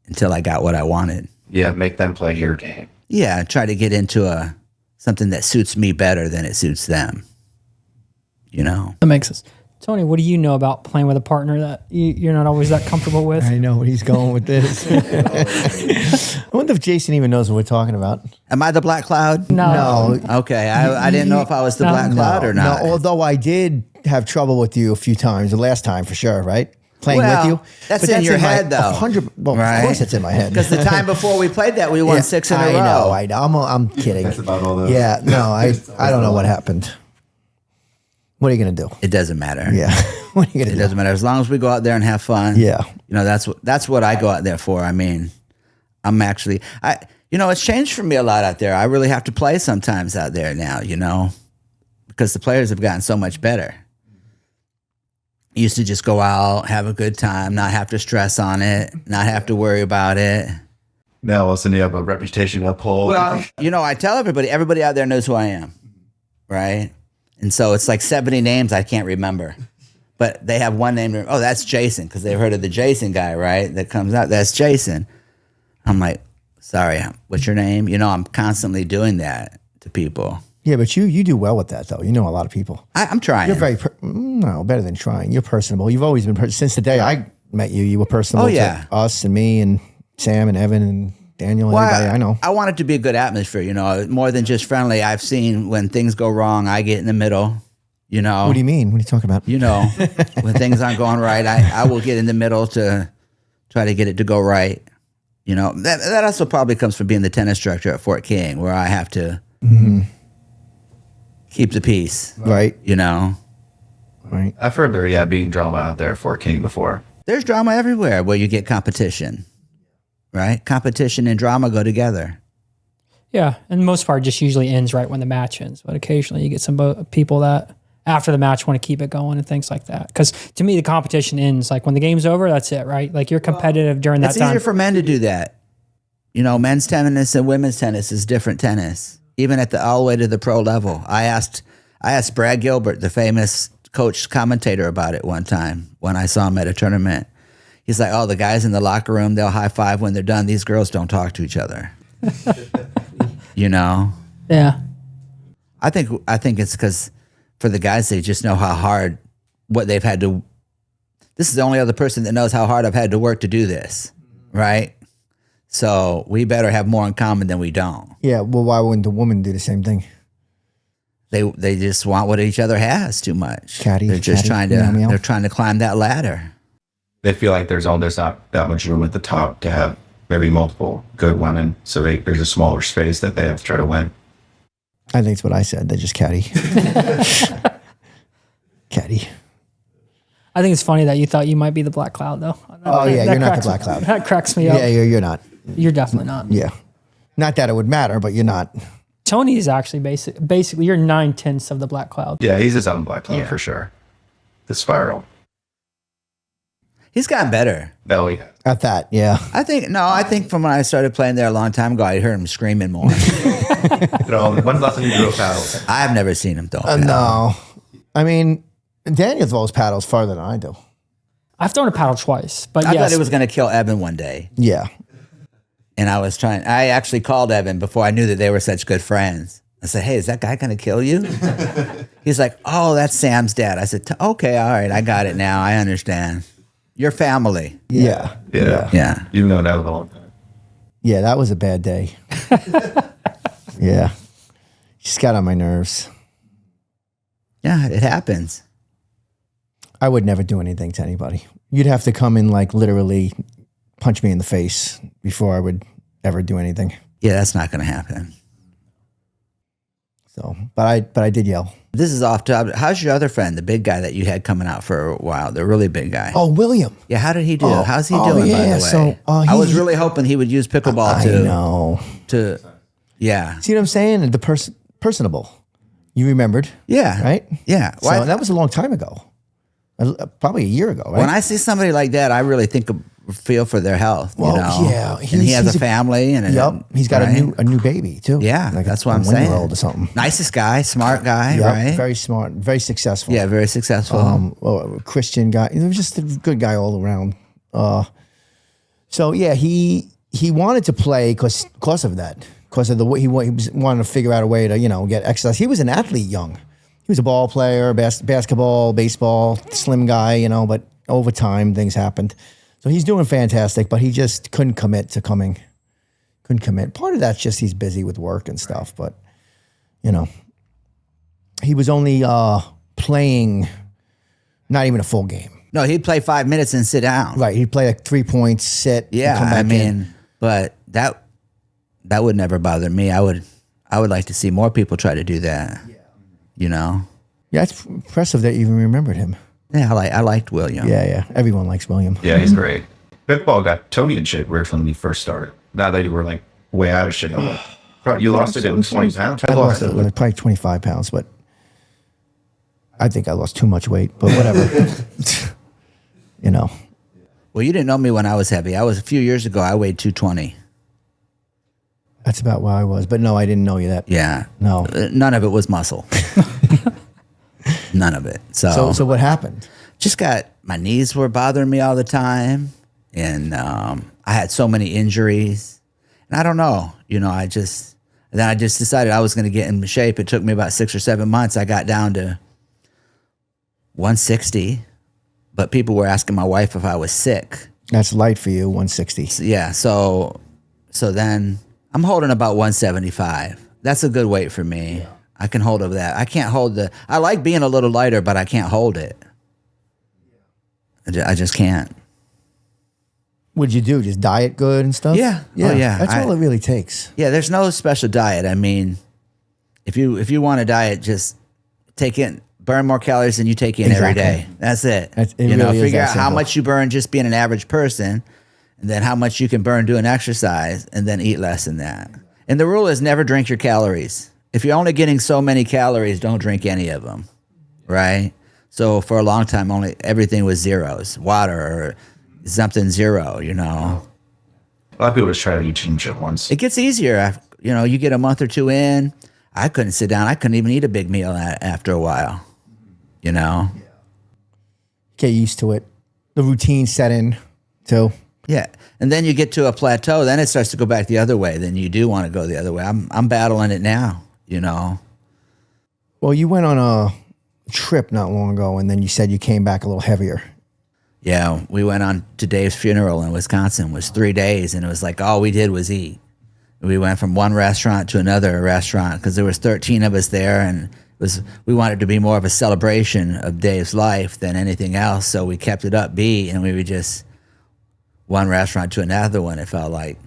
until I got what I wanted.
Yeah, make them play your game.
Yeah, try to get into something that suits me better than it suits them. You know?
That makes sense. Tony, what do you know about playing with a partner that you're not always that comfortable with?
I know where he's going with this. I wonder if Jason even knows what we're talking about.
Am I the black cloud?
No.
Okay, I didn't know if I was the black cloud or not.
No, although I did have trouble with you a few times. The last time, for sure, right? Playing with you.
That's in your head, though.
100. Well,
right?
Of course, it's in my head.
Because the time before we played that, we won 6 in a row.
I know. I'm kidding.
That's about all those.
Yeah, no, I don't know what happened. What are you gonna do?
It doesn't matter.
Yeah, what are you gonna
It
do?
doesn't matter as long as we go out there and have fun.
Yeah,
you know, that's what I go out there for. I mean, it's changed for me a lot out there. I really have to play sometimes out there now, you know, because the players have gotten so much better. Used to just go out, have a good time, not have to stress on it, not have to worry about it.
Now, all of a sudden, you have a reputation to uphold.
Well, you know, I tell everybody out there knows who I am, right? And so it's like 70 names I can't remember. But they have one name. Oh, that's Jason, because they've heard of the Jason guy, right? That comes out. That's Jason. I'm like, sorry, what's your name? You know, I'm constantly doing that to people.
yeah, but you do well with that, though. You know a lot of people.
I'm trying.
You're very better than trying. You're personable. You've always been since the day I met you. You were personable.
Oh, yeah.
To us and me and Sam and Evan and Daniel and everybody I know.
I want it to be a good atmosphere, you know, more than just friendly. I've seen when things go wrong, I get in the middle, you know.
What do you mean? What are you talking about?
You know, when things aren't going right, I will get in the middle to try to get it to go right. You know, that also probably comes from being the tennis director at Fort King, where I have to keep the peace.
Right.
You know.
Right.
I've heard there, being drama out there at Fort King before.
There's drama everywhere where you get competition, right? Competition and drama go together.
Yeah, and the most part just usually ends right when the match ends. But occasionally you get some people that after the match want to keep it going and things like that. Because to me, the competition ends like when the game's over. That's it, right? Like you're competitive during that
It's
time.
easier for men to do that. You know, men's tennis and women's tennis is different tennis, even at all the way to the pro level. I asked Brad Gilbert, the famous coach commentator, about it one time when I saw him at a tournament. He's like, "Oh, the guys in the locker room, they'll high five when they're done. These girls don't talk to each other." You know?
Yeah.
I think it's because for the guys, they just know how hard what they've had to. This is the only other person that knows how hard I've had to work to do this, right? So we better have more in common than we don't.
Yeah. Well, why wouldn't the woman do the same thing?
They just want what each other has too much.
Catty,
they're just
catty, meow.
they're trying to climb that ladder.
They feel like there's not that much room at the top to have maybe multiple good women, so there's a smaller space that they have to try to win.
I think it's what I said. They're just catty. Catty.
I think it's funny that you thought you might be the Black Cloud, though.
Oh, yeah, you're not the
cracks
Black
me-
Cloud.
That cracks me up.
Yeah, you're not.
You're definitely not.
Yeah. Not that it would matter, but you're not.
Tony is actually basically you're 9/10 of the Black Cloud.
Yeah, he's his own Black Cloud for sure. The spiral.
He's gotten better.
No, he has.
At that, yeah.
I think from when I started playing there a long time ago, I heard him screaming more.
When's the last time you drew a paddle?
I've never seen him throw.
No. I mean, Daniel throws paddles farther than I do.
I've thrown a paddle twice, but
I
yes,
thought it was going to kill Evan one day.
Yeah.
And I actually called Evan before I knew that they were such good friends. I said, hey, is that guy going to kill you? He's like, oh, that's Sam's dad. I said, okay, all right, I got it now. I understand. Your family.
Yeah.
Yeah.
You've known that a long time.
Yeah, that was a bad day. Yeah. Just got on my nerves.
Yeah, it happens.
I would never do anything to anybody. You'd have to come in like literally punch me in the face before I would ever do anything.
Yeah, that's not going to happen.
So, but I did yell.
This is off topic. How's your other friend, the big guy that you had coming out for a while, the really big guy?
Oh, William.
Yeah, how did he do?
Oh,
How's he
oh,
doing, by
yeah,
the way?
so,
I was
he's-
really hoping he would use pickleball
I know.
yeah.
See what I'm saying? The personable. You remembered,
Yeah.
right?
Yeah.
So
Well,
that was a long time ago. Probably a year ago, right?
when I see somebody like that, I really feel for their health.
Well,
you know?
yeah,
And he has
he's
a family. And
Yep. He's got
right?
a new baby too.
Yeah,
Like
that's
a
what I'm saying.
1-year-old or something.
Nicest guy, smart guy,
Yep.
right?
Very smart, very successful.
Yeah, very successful.
Christian guy. He was just a good guy all around. So yeah, he wanted to play because of that, because of the way he wanted to figure out a way to get exercise. He was an athlete young. He was a ball player, basketball, baseball, slim guy, but over time things happened. So he's doing fantastic, but he just couldn't commit to coming. Couldn't commit. Part of that's just he's busy with work and stuff, but he was only playing not even a full game.
No, he'd play 5 minutes and sit down.
Right. He'd play like 3 points, sit, and
Yeah,
come back
I mean,
in.
but that would never bother me. I would like to see more people try to do that. Yeah.
Yeah, it's impressive that you even remembered him.
Yeah, I liked William.
Yeah. Everyone likes William.
Yeah, he's great. Pickleball got Tony in shape weird when he first started. Now that you were like way out of shape. You lost it in 20 pounds?
I lost it like, probably 25 pounds, but I think I lost too much weight, but whatever.
Well, you didn't know me when I was heavy. A few years ago, I weighed 220.
That's about where I was. But no, I didn't know you that.
Yeah.
No.
None of it was muscle. None of it.
So what happened?
Just my knees were bothering me all the time, and I had so many injuries, and I don't know. I just decided I was going to get in shape. It took me about 6 or 7 months. I got down to 160, but people were asking my wife if I was sick.
That's light for you, 160.
Yeah, so then I'm holding about 175. That's a good weight for me. Yeah. I can hold over that. I can't hold I like being a little lighter, but I can't hold it. I just can't.
What'd you do? Just diet good and stuff?
Yeah. Oh, yeah.
That's all it really takes.
Yeah, there's no special diet. I mean, if you want to diet, just burn more calories than you take in every day. That's it. Figure out how much you burn just being an average person, and then how much you can burn doing exercise, and then eat less than that. And the rule is never drink your calories. If you're only getting so many calories, don't drink any of them, right? So for a long time, everything was zeros, water or something zero,
A lot of people just try to eat change at once.
It gets easier. You get a month or two in. I couldn't sit down. I couldn't even eat a big meal after a while,
Get used to it. The routine set in too.
Yeah. And then you get to a plateau, then it starts to go back the other way. Then you do want to go the other way. I'm battling it now,
Well, you went on a trip not long ago, and then you said you came back a little heavier.
Yeah, we went on to Dave's funeral in Wisconsin. It was 3 days, and it was like all we did was eat. We went from one restaurant to another restaurant because there was 13 of us there, and we wanted to be more of a celebration of Dave's life than anything else. So we kept it upbeat, and we would just one restaurant to another one. It felt like.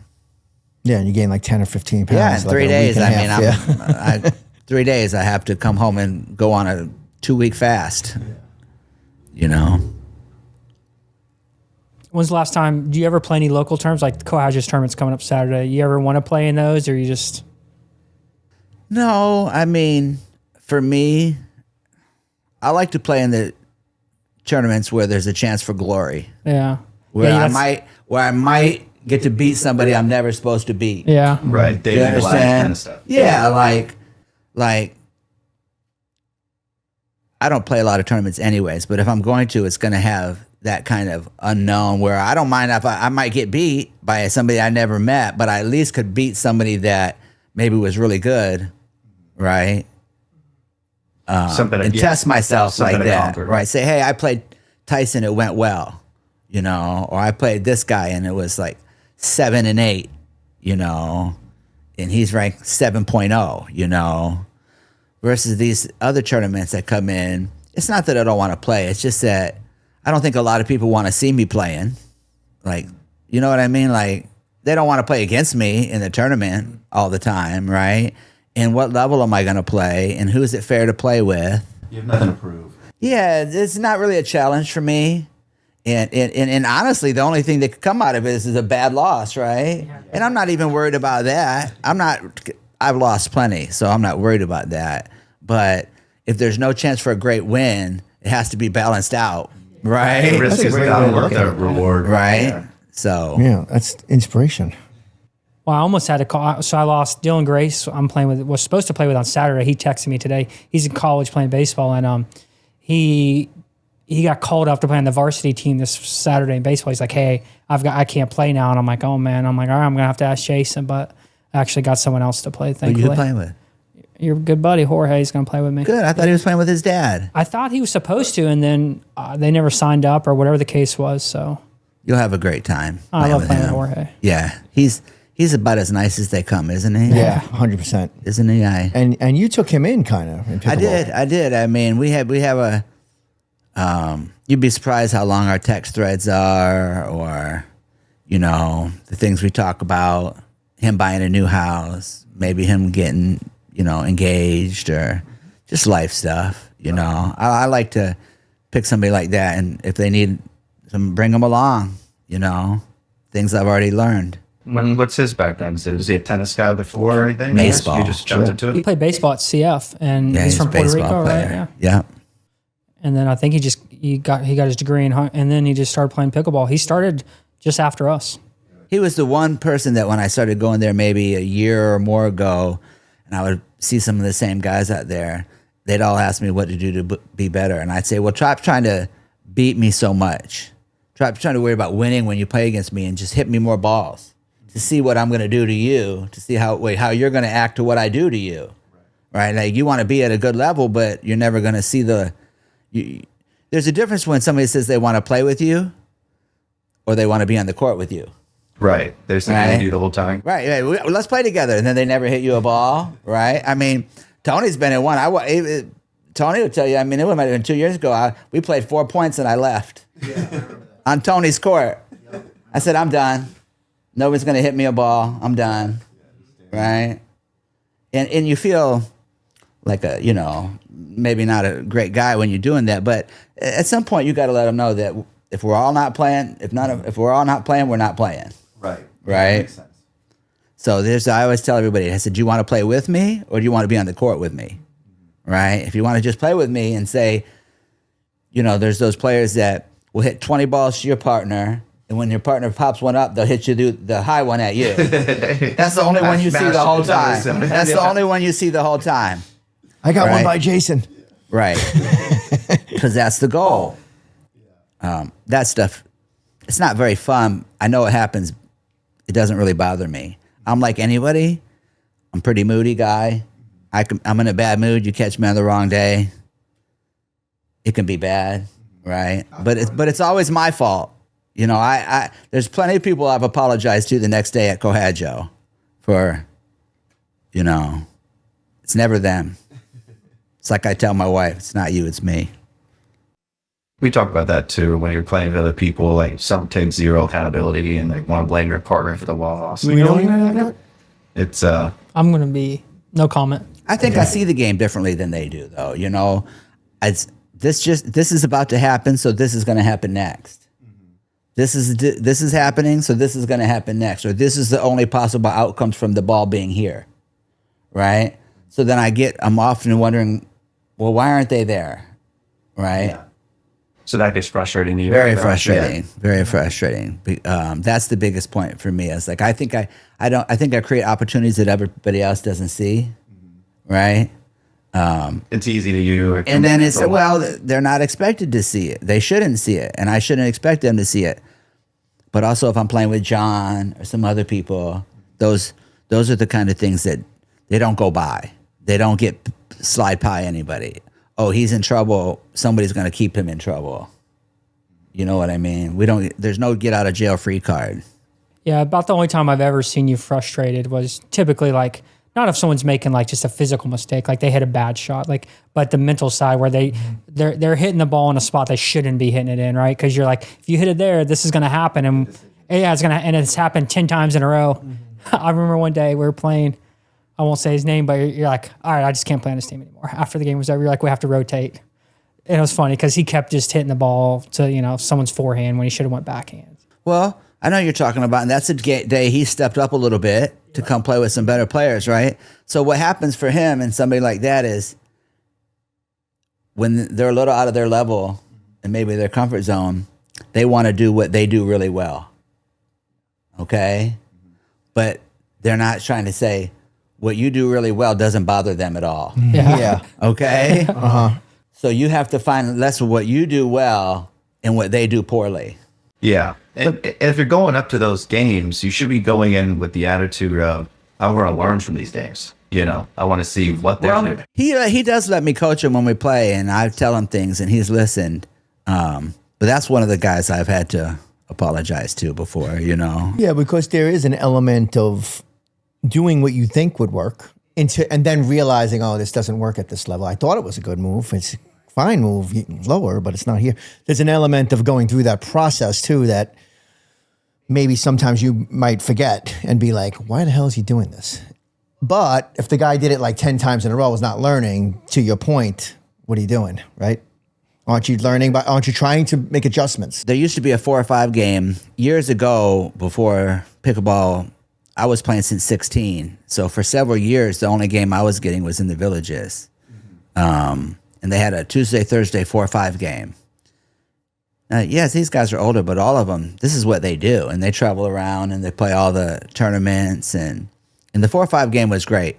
Yeah, and you gained like 10 or 15 pounds.
Yeah, in
like
3 days.
a week and a half,
3 days. I have to come home and go on a 2-week fast.
When's the last time? Do you ever play any local tournaments like the Coehadjoe tournament's coming up Saturday? You ever want to play in those, or you just?
No, I mean, for me, I like to play in the tournaments where there's a chance for glory.
Yeah.
Where
Yeah,
I might get to beat somebody I'm never supposed to beat.
Yeah.
Right.
You
David
understand?
kind of stuff.
Yeah, like I don't play a lot of tournaments anyways, but if I'm going to, it's going to have that kind of unknown where I don't mind if I might get beat by somebody I never met, but I at least could beat somebody that maybe was really good, right?
Something
And test myself
something
like
to
that,
conquer.
right? Say, hey, I played Tyson, it went well, you know, or I played this guy and it was like 7 and 8, you know, and he's ranked 7.0, you know, versus these other tournaments that come in. It's not that I don't want to play. It's just that I don't think a lot of people want to see me playing. Like, you know what I mean? Like, they don't want to play against me in the tournament all the time, right? And what level am I going to play? And who is it fair to play with?
You have nothing to prove.
Yeah, it's not really a challenge for me. And honestly, the only thing that could come out of it is a bad loss, right? And I'm not even worried about that. I've lost plenty, so I'm not worried about that. But if there's no chance for a great win, it has to be balanced out, right?
Risk is
great
not
way to
worth
look at
the
it.
reward.
Right?
Yeah.
So,
Yeah, that's inspiration.
Well, I almost had to call. So I lost Dylan Grace. Was supposed to play with on Saturday. He texted me today. He's in college playing baseball, and he got called up to play on the varsity team this Saturday in baseball. He's like, "Hey, I can't play now," and I'm like, "Oh man," I'm like, "All right, I'm gonna have to ask Jason," but I actually got someone else to play.
who
Thankfully,
you playing with?
your good buddy Jorge is gonna play with me.
Good. I thought he was playing with his dad.
I thought he was supposed to, and then they never signed up or whatever the case was. So
You'll have a great time.
I love playing with
him.
Jorge.
Yeah, he's about as nice as they come, isn't he?
Yeah, 100%.
Isn't he?
And you took him in kind of in pickleball.
I did. I mean, we have a. You'd be surprised how long our text threads are, or, you know, the things we talk about. Him buying a new house, maybe him getting, you know, engaged, or just life stuff. You know, I like to pick somebody like that, and if they need some, bring them along. You know, things I've already learned.
What's his background? Was he a tennis guy before or anything?
Baseball.
You just jumped into
He
it?
played baseball at CF, and
Yeah,
he's from
a
Puerto
baseball
Rico,
player.
right? Yeah.
Yeah.
And then I think he got his degree and then he just started playing pickleball. He started just after us.
He was the one person that when I started going there maybe a year or more ago, and I would see some of the same guys out there, they'd all ask me what to do to be better. And I'd say, well, try trying to beat me so much. Try trying to worry about winning when you play against me and just hit me more balls to see what I'm going to do to you, to see how you're going to act to what I do to you. Right? Like, you want to be at a good level, but you're never going to see there's a difference when somebody says they want to play with you or they want to be on the court with you.
Right. There's something
Right.
to do the whole time.
Right. Let's play together. And then they never hit you a ball. Right. I mean, Tony's been in one. Tony will tell you, I mean, it might have been 2 years ago. We played 4 points and I left on Tony's court. I said, I'm done. Nobody's going to hit me a ball. I'm done. Right. And you feel like maybe not a great guy when you're doing that. But at some point, you got to let them know that if we're all not playing, if we're all not playing, we're not playing.
Right.
Right.
Makes sense.
So I always tell everybody, I said, do you want to play with me or do you want to be on the court with me? Right? If you want to just play with me and say, you know, there's those players that will hit 20 balls to your partner, and when your partner pops one up, they'll hit you the high one at you. That's the only one you see the whole time. That's the only one you see the whole time.
I got one
Right.
by Jason.
Right. Because that's the goal. That stuff, it's not very fun. I know it happens. It doesn't really bother me. I'm like anybody. I'm a pretty moody guy. I'm in a bad mood. You catch me on the wrong day, it can be bad, right? But it's always my fault. You know, I there's plenty of people I've apologized to the next day at Coehadjoe for, you know, it's never them. It's like I tell my wife, it's not you, it's me.
We talk about that too when you're playing with other people. Like, some take zero accountability and they want to blame your partner for the loss. It's
I'm going to be no comment.
I think I see the game differently than they do, though. You know, this is about to happen, so this is going to happen next. this is happening, so this is going to happen next, or this is the only possible outcomes from the ball being here, right? So then I'm often wondering, well, why aren't they there, right?
Yeah. So that gets frustrating.
Very frustrating. Very frustrating. That's the biggest point for me. Is like I think I create opportunities that everybody else doesn't see, right?
It's easy to you.
And then it's, well, they're not expected to see it. They shouldn't see it, and I shouldn't expect them to see it. But also, if I'm playing with John or some other people, those are the kind of things that they don't go by. They don't slide by anybody. Oh, he's in trouble. Somebody's going to keep him in trouble. You know what I mean? There's no get out of jail free card.
Yeah, about the only time I've ever seen you frustrated was typically like, not if someone's making like just a physical mistake, like they hit a bad shot, like, but the mental side where they're hitting the ball in a spot they shouldn't be hitting it in, right? Because you're like, if you hit it there, this is going to happen, and it's happened 10 times in a row. I remember one day we were playing, I won't say his name, but you're like, all right, I just can't play on this team anymore. After the game was over, you're like, we have to rotate. And it was funny because he kept just hitting the ball to someone's forehand when he should have went backhand.
Well, I know you're talking about, and that's the day he stepped up a little bit to come play with some better players, right? So what happens for him and somebody like that is when they're a little out of their level and maybe their comfort zone, they want to do what they do really well, okay? But they're not trying to say what you do really well doesn't bother them at all,
Yeah.
okay? So you have to find less of what you do well and what they do poorly.
Yeah. And if you're going up to those games, you should be going in with the attitude of, I want to learn from these games. I want to see what they're doing.
He does let me coach him when we play, and I tell him things, and he's listened. But that's one of the guys I've had to apologize to before,
Yeah, because there is an element of doing what you think would work and then realizing, oh, this doesn't work at this level. I thought it was a good move. It's a fine move lower, but it's not here. There's an element of going through that process too that maybe sometimes you might forget and be like, why the hell is he doing this? But if the guy did it like 10 times in a row, was not learning, to your point, what are you doing, right? Aren't you learning? Aren't you trying to make adjustments?
There used to be a 4 or 5 game years ago before pickleball. I was playing since 16. So for several years, the only game I was getting was in the villages. And they had a Tuesday, Thursday, 4 or 5 game. Yes, these guys are older, but all of them, this is what they do. And they travel around and they play all the tournaments. And the 4 or 5 game was great.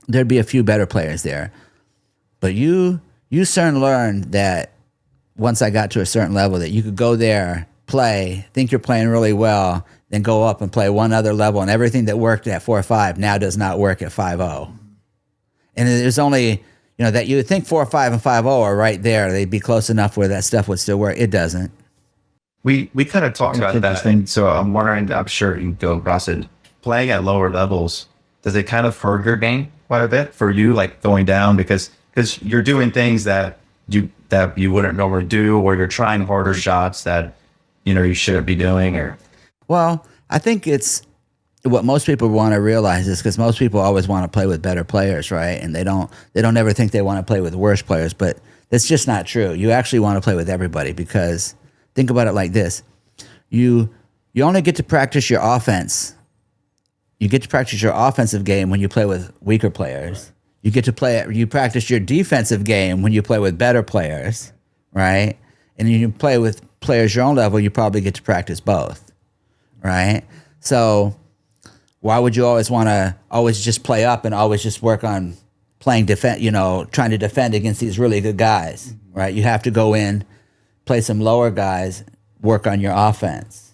There'd be a few better players there. But you soon learned that once I got to a certain level that you could go there, play, think you're playing really well, then go up and play one other level. And everything that worked at 4 or 5 now does not work at 5-0. And there's only... that you would think 4 or 5 and 5-0 are right there. They'd be close enough where that stuff would still work. It doesn't.
We kind of talked about that. And so I'm wondering, I'm sure you can go across it. Playing at lower levels, does it kind of hurt your game quite a bit for you, like going down? Because you're doing things that you wouldn't normally do, or you're trying harder shots that, you shouldn't be doing. Or
Well, I think it's what most people want to realize is because most people always want to play with better players, right? And they don't ever think they want to play with worse players, but that's just not true. You actually want to play with everybody because think about it like this. You only get to practice your offense. You get to practice your offensive game when you play with weaker players. You practice your defensive game when you play with better players, right? And you play with players your own level, you probably get to practice both, right? So why would you always want to just play up and always just work on playing defense, trying to defend against these really good guys, right? You have to go in, play some lower guys, work on your offense,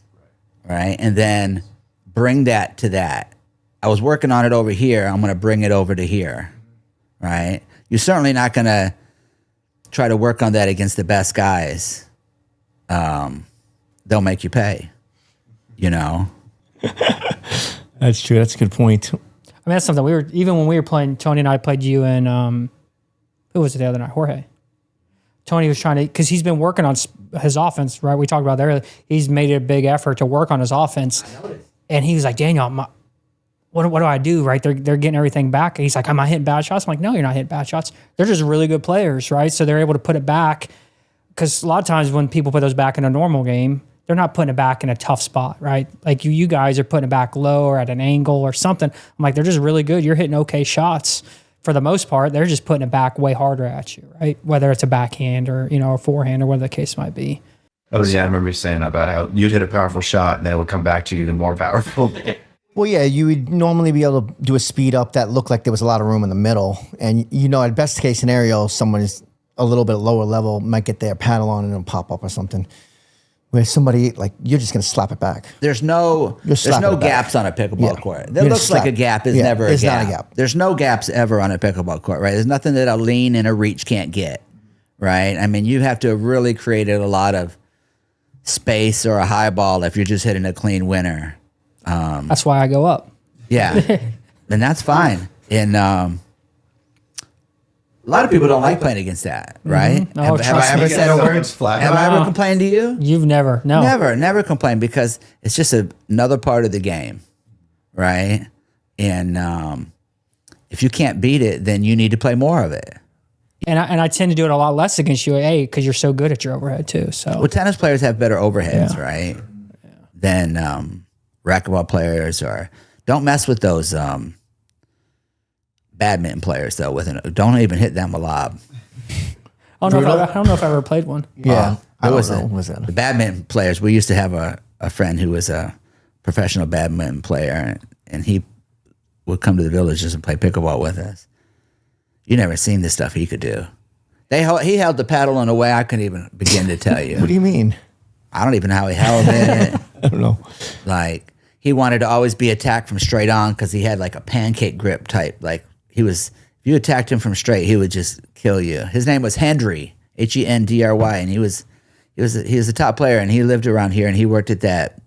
right? And then bring that to that. I was working on it over here. I'm going to bring it over to here, right? You're certainly not going to try to work on that against the best guys. They'll make you pay,
That's true. That's a good point.
I mean, that's something even when we were playing, Tony and I played you and who was it the other night? Jorge. Tony was trying to, because he's been working on his offense, right? We talked about that earlier. He's made a big effort to work on his offense. I noticed. And he was like, Daniel, what do I do, right? They're getting everything back. He's like, am I hitting bad shots? I'm like, no, you're not hitting bad shots. They're just really good players, right? So they're able to put it back. Because a lot of times when people put those back in a normal game, they're not putting it back in a tough spot, right? Like you guys are putting it back low or at an angle or something. I'm like, they're just really good. You're hitting okay shots for the most part. They're just putting it back way harder at you, right? Whether it's a backhand or, a forehand or whatever the case might be.
Oh yeah, I remember you saying about how you'd hit a powerful shot and they would come back to you even more powerful.
Well, yeah, you would normally be able to do a speed up that looked like there was a lot of room in the middle. And, at best case scenario, someone is a little bit lower level, might get their paddle on and it'll pop up or something. Where somebody, like, you're just going to slap it back.
There's no gaps on a pickleball court. There looks like a gap is never a gap.
Not a gap.
There's no gaps ever on a pickleball court, right? There's nothing that a lean and a reach can't get, right? I mean, you have to have really created a lot of space or a high ball if you're just hitting a clean winner.
That's why I go up.
Yeah, and that's fine. And a lot of people don't like playing against that, right?
Mm-hmm. Oh,
have I ever said a word? Have I ever complained to you?
You've never, no.
Never complained, because it's just another part of the game, right? And if you can't beat it, then you need to play more of it.
And I tend to do it a lot less against you, because you're so good at your overhead too. So
Well, tennis players have better overheads, right? Than racquetball players, or don't mess with those badminton players though. Don't even hit them a lob.
I don't know if I ever played one.
Yeah. I
was
don't know. Was that?
The badminton players? We used to have a friend who was a professional badminton player, and he would come to the villages and play pickleball with us. You never seen the stuff he could do. He held the paddle in a way I couldn't even begin to tell you.
What do you mean?
I don't even know how he held it.
I don't know.
Like, he wanted to always be attacked from straight on because he had like a pancake grip type. Like, if you attacked him from straight, he would just kill you. His name was Hendry, Hendry, and he was a top player, and he lived around here, and he worked at that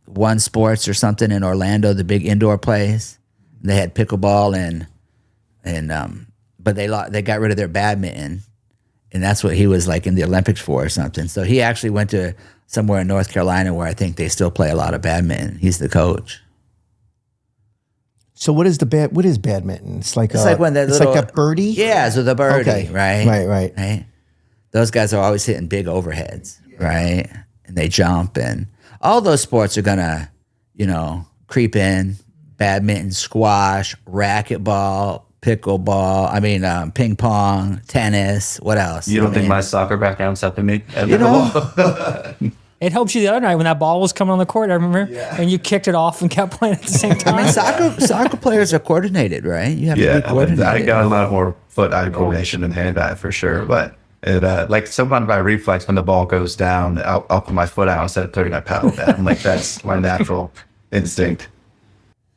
One Sports or something in Orlando, the big indoor place. They had pickleball but they got rid of their badminton. And that's what he was like in the Olympics for or something. So he actually went to somewhere in North Carolina where I think they still play a lot of badminton. He's the coach.
So what is badminton? It's like
like when
it's like a birdie?
Yeah, so the birdie,
Okay.
right?
Right.
Those guys are always hitting big overheads, right? And they jump, and all those sports are gonna, creep in. Badminton, squash, racquetball, pickleball, ping pong, tennis, what else?
You don't think my soccer background's helping me?
It helped you the other night when that ball was coming on the court, I remember, and you kicked it off and kept playing at the same time.
Soccer players are coordinated, right? You have to be coordinated.
I got a lot more foot-eye coordination than hand-eye for sure. But like sometimes by reflex, when the ball goes down, I'll put my foot out instead of putting my paddle down. Like, that's my natural instinct.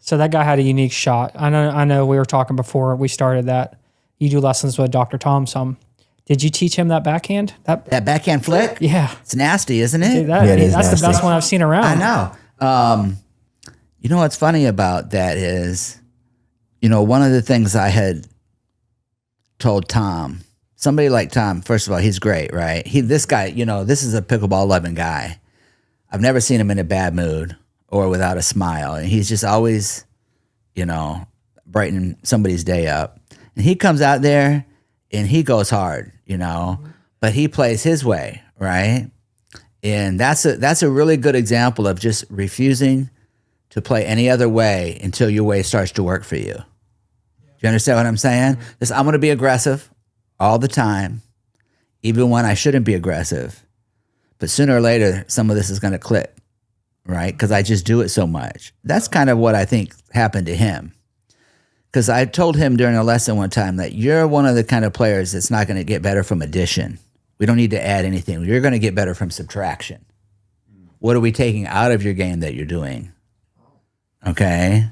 So that guy had a unique shot. I know we were talking before we started that you do lessons with Dr. Tom some. Did you teach him that backhand?
That backhand flick?
Yeah.
It's nasty, isn't it?
Dude,
it is
that's
nasty.
the best one I've seen around.
I know. You know what's funny about that is, one of the things I had told Tom, somebody like Tom, first of all, he's great, right? This guy, this is a pickleball loving guy. I've never seen him in a bad mood or without a smile. And he's just always, brightening somebody's day up. And he comes out there and he goes hard, but he plays his way, right? And that's a really good example of just refusing to play any other way until your way starts to work for you. Do you understand what I'm saying? I'm going to be aggressive all the time, even when I shouldn't be aggressive. But sooner or later, some of this is going to click. Right? Because I just do it so much. That's kind of what I think happened to him. Because I told him during a lesson one time that you're one of the kind of players that's not going to get better from addition. We don't need to add anything. You're going to get better from subtraction. What are we taking out of your game that you're doing? Okay?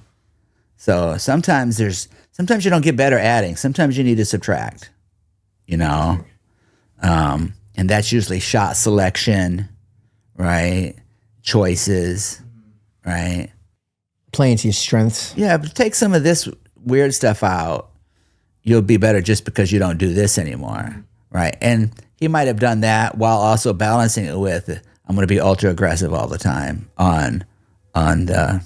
So sometimes you don't get better adding. Sometimes you need to subtract, And that's usually shot selection, right? Choices, right?
Playing to your strengths.
Yeah, but take some of this weird stuff out. You'll be better just because you don't do this anymore, right? And he might have done that while also balancing it with, I'm going to be ultra aggressive all the time on the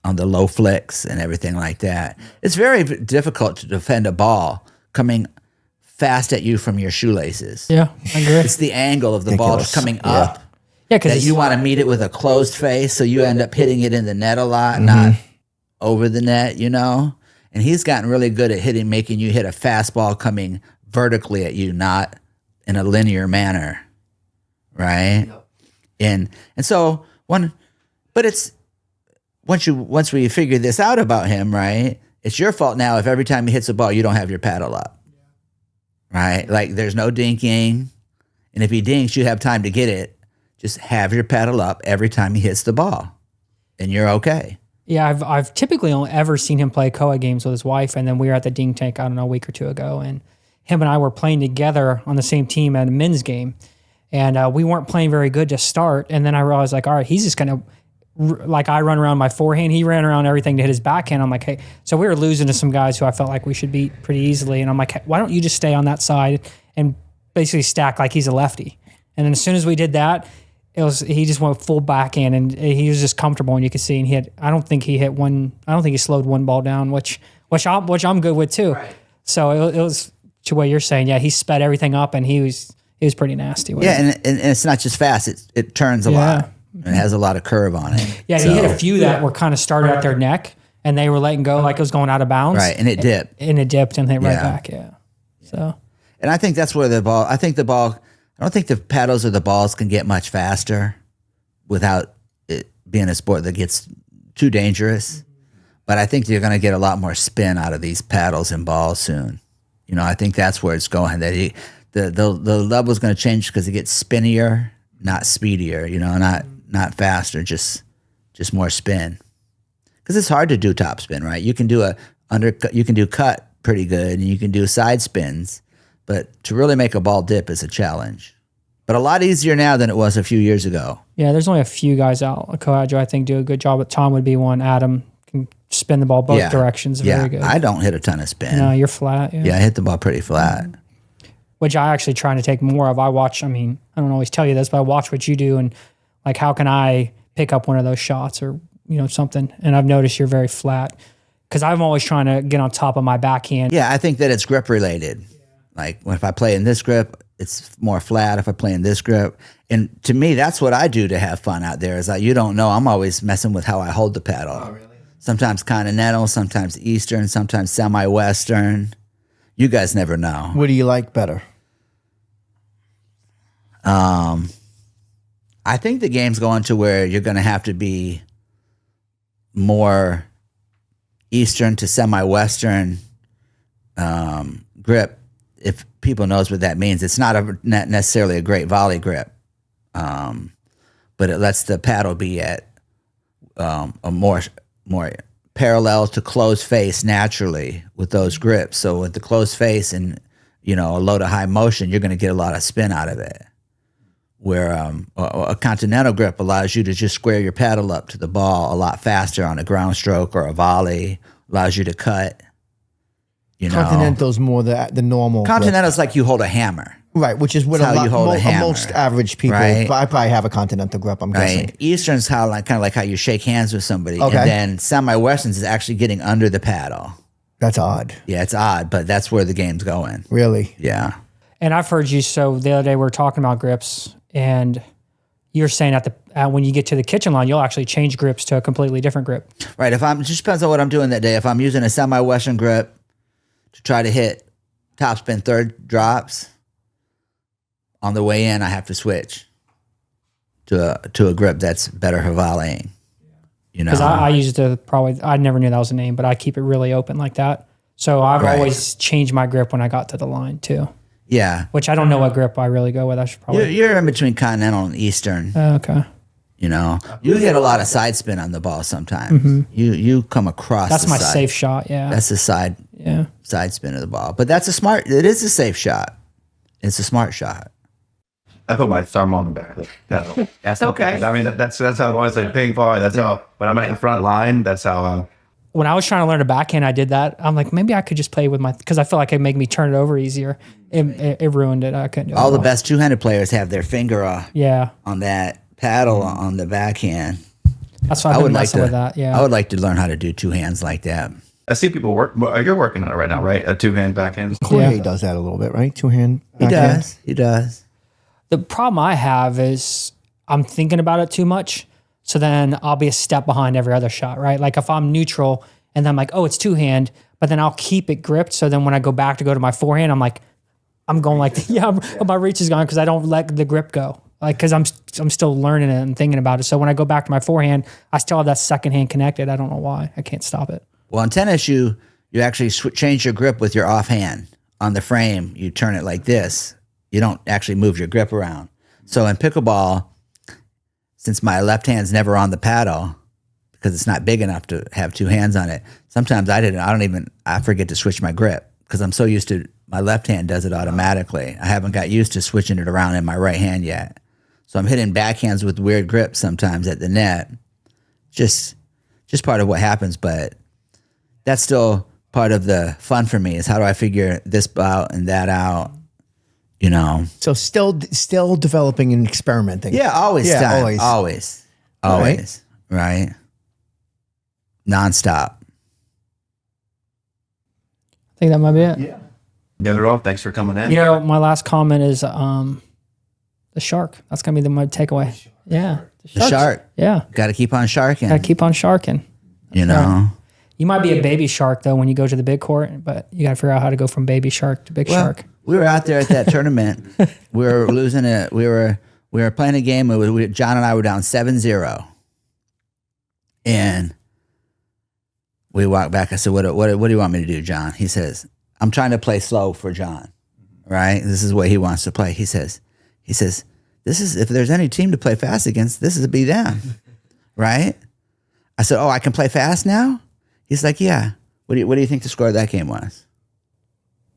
low flicks and everything like that. It's very difficult to defend a ball coming fast at you from your shoelaces.
Yeah, I agree.
It's the angle of the ball
Ridiculous.
coming
Yeah.
up.
Yeah,
That
because
you want to meet it with a closed face, so you end up hitting it in the net a lot, not over the net, you know? And he's gotten really good at making you hit a fastball coming vertically at you, not in a linear manner. Right? And so once we figure this out about him, right? It's your fault now if every time he hits a ball you don't have your paddle up. Right? Like there's no dinking. And if he dinks, you have time to get it. Just have your paddle up every time he hits the ball, and you're okay.
yeah, I've typically only ever seen him play Coa games with his wife, and then we were at the Ding Tank, I don't know, a week or two ago, and him and I were playing together on the same team at a men's game, and we weren't playing very good to start, and then I realized, like, all right, he's just gonna, like, I run around my forehand, he ran around everything to hit his backhand. I'm like, hey, so we were losing to some guys who I felt like we should beat pretty easily, and I'm like, hey, why don't you just stay on that side and basically stack like he's a lefty? And then as soon as we did that, he just went full backhand, and he was just comfortable, and you could see. And I don't think he slowed one ball down, which I'm good with too. Right. So it was to what you're saying. Yeah, he sped everything up, and he was pretty nasty with it.
Yeah, and it's not just fast; it turns a lot. It has a lot of curve on it.
Yeah, he hit a few that were kind of started at their neck, and they were letting go like it was going out of bounds.
Right, and it dipped.
And it dipped and hit right back. Yeah. So.
And I think that's where I don't think the paddles or the balls can get much faster without it being a sport that gets too dangerous. But I think you're going to get a lot more spin out of these paddles and balls soon. You know, I think that's where it's going. That the level's going to change because it gets spinnier, not speedier. You know, not faster, just more spin. Because it's hard to do top spin, right? You can do you can do cut pretty good, and you can do side spins. But to really make a ball dip is a challenge. But a lot easier now than it was a few years ago.
Yeah, there's only a few guys out. Coehadjoe, I think, do a good job. But Tom would be one. Adam can spin the ball both directions very good.
I don't hit a ton of spin.
No, you're flat.
Yeah, I hit the ball pretty flat.
Which I actually trying to take more of. I don't always tell you this, but I watch what you do, and like, how can I pick up one of those shots or, you know, something? And I've noticed you're very flat because I'm always trying to get on top of my backhand.
Yeah, I think that it's grip related. Like if I play in this grip, it's more flat. If I play in this grip, and to me, that's what I do to have fun out there. Is like, you don't know, I'm always messing with how I hold the paddle. Oh, really? Sometimes continental, sometimes Eastern, sometimes semi-Western. You guys never know.
What do you like better?
I think the game's going to where you're going to have to be more Eastern to semi-Western grip. If people knows what that means, it's not necessarily a great volley grip, but it lets the paddle be at a more parallel to closed face naturally with those grips. So with the closed face and, you know, a low to high motion, you're going to get a lot of spin out of it. Where a continental grip allows you to just square your paddle up to the ball a lot faster on a ground stroke or a volley, allows you to cut. You know,
Continental's more the normal.
Continental's like you hold a hammer.
Right, which is what
It's how you hold a hammer,
most average people.
right?
I probably have a continental grip, I'm guessing.
Right. Eastern's kind of like how you shake hands with somebody.
Okay.
And then semi-Westerns is actually getting under the paddle.
That's odd.
Yeah, it's odd, but that's where the game's going.
Really?
Yeah.
And I've heard you. So the other day we were talking about grips, and you're saying when you get to the kitchen line, you'll actually change grips to a completely different grip.
Right. It just depends on what I'm doing that day. If I'm using a semi-Western grip to try to hit topspin third drops, on the way in, I have to switch to a grip that's better for volleying. You know,
Because I used to I never knew that was a name, but I keep it really open like that. So I've always changed my grip when I got to the line too.
Yeah.
Which I don't know what grip I really go with. I should probably.
You're in between continental and Eastern.
Okay.
You know, you get a lot of side spin on the ball sometimes. Mm-hmm. You come across.
That's my
side.
safe shot. Yeah.
That's the side spin of the ball. But it is a safe shot. It's a smart shot.
I put my thumb on the back of the paddle. That's okay. I mean, that's how I always say ping pong. That's how, when I'm at the front line, that's how
when I was trying to learn a backhand, I did that. I'm like, maybe I could just play with because I feel like it'd make me turn it over easier. It ruined it. I couldn't do it.
All the best two-handed players have their finger on that paddle on the backhand.
That's why I've been messing with that. Yeah.
I would like to learn how to do two hands like that.
I see people work. Well, you're working on it right now, right? A 2-hand backhand.
Jorge
Yeah.
does that a little bit, right? 2-hand.
He
backhand.
does. He does.
The problem I have is I'm thinking about it too much. So then I'll be a step behind every other shot, right? Like if I'm neutral and then I'm like, oh, it's 2-hand, but then I'll keep it gripped. So then when I go back to go to my forehand, I'm like, I'm going like, my reach is gone because I don't let the grip go. Like, because I'm still learning it and thinking about it. So when I go back to my forehand, I still have that second hand connected. I don't know why. I can't stop it.
Well, in tennis, you actually change your grip with your offhand. On the frame, you turn it like this. You don't actually move your grip around. So in pickleball, since my left hand's never on the paddle because it's not big enough to have 2 hands on it, sometimes I forget to switch my grip because I'm so used to my left hand does it automatically. I haven't got used to switching it around in my right hand yet. So I'm hitting backhands with weird grips sometimes at the net. Just part of what happens, but that's still part of the fun for me is how do I figure this out and that out, you know?
So still developing and experimenting.
Yeah, always. Right? Nonstop.
I think that might be it.
Yeah, they're all. Thanks for coming in.
You know, my last comment is the shark. That's going to be my takeaway. Yeah.
The shark.
Yeah.
Got to keep on sharking.
Got to keep on sharking.
You know?
You might be a baby shark, though, when you go to the big court, but you got to figure out how to go from baby shark to big shark.
We were out there at that tournament. We were losing it. We were playing a game. John and I were down 7-0. And we walked back. I said, what do you want me to do, John? He says, I'm trying to play slow for John. Right? This is what he wants to play. He says, this is, if there's any team to play fast against, this is be them. Right? I said, oh, I can play fast now? He's like, yeah. What do you think the score of that game was?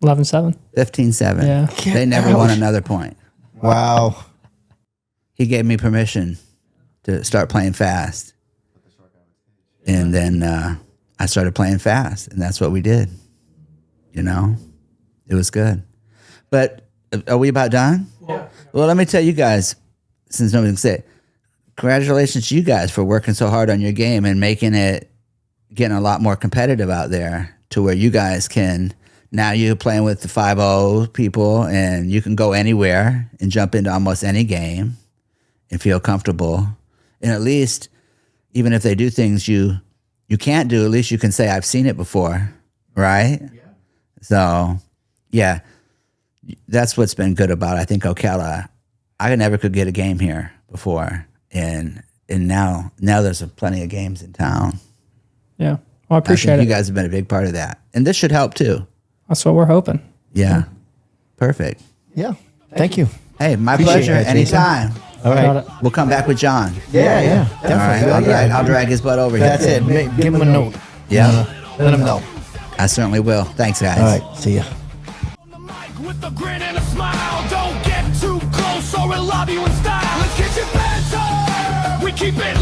11-7.
15-7.
Yeah.
They never won another point.
Wow.
He gave me permission to start playing fast. And then I started playing fast, and that's what we did. You know? It was good. But are we about done? Yeah. Well, let me tell you guys, since nobody can say it, congratulations to you guys for working so hard on your game and getting a lot more competitive out there to where you guys can, now you're playing with the 5-0 people and you can go anywhere and jump into almost any game and feel comfortable. And at least, even if they do things you can't do, at least you can say, I've seen it before, right? Yeah. So, yeah, that's what's been good about, I think, Ocala. I never could get a game here before. And now there's plenty of games in town.
Yeah. Well, I appreciate
I think
it.
you guys have been a big part of that. And this should help too.
That's what we're hoping.
Yeah. Perfect.
Yeah. Thank you.
Hey, my
Appreciate
pleasure.
it, Jason.
Anytime.
All right.
Got it.
We'll come back with John.
Yeah.
All right. I'll drag his butt over
That's
here.
it. Give him a note.
Yeah.
Let him know.
I certainly will. Thanks, guys.
All right. See ya.
On the mic with a grin and a smile. Don't get too close or we'll lob you in style. Let's get you better. We keep it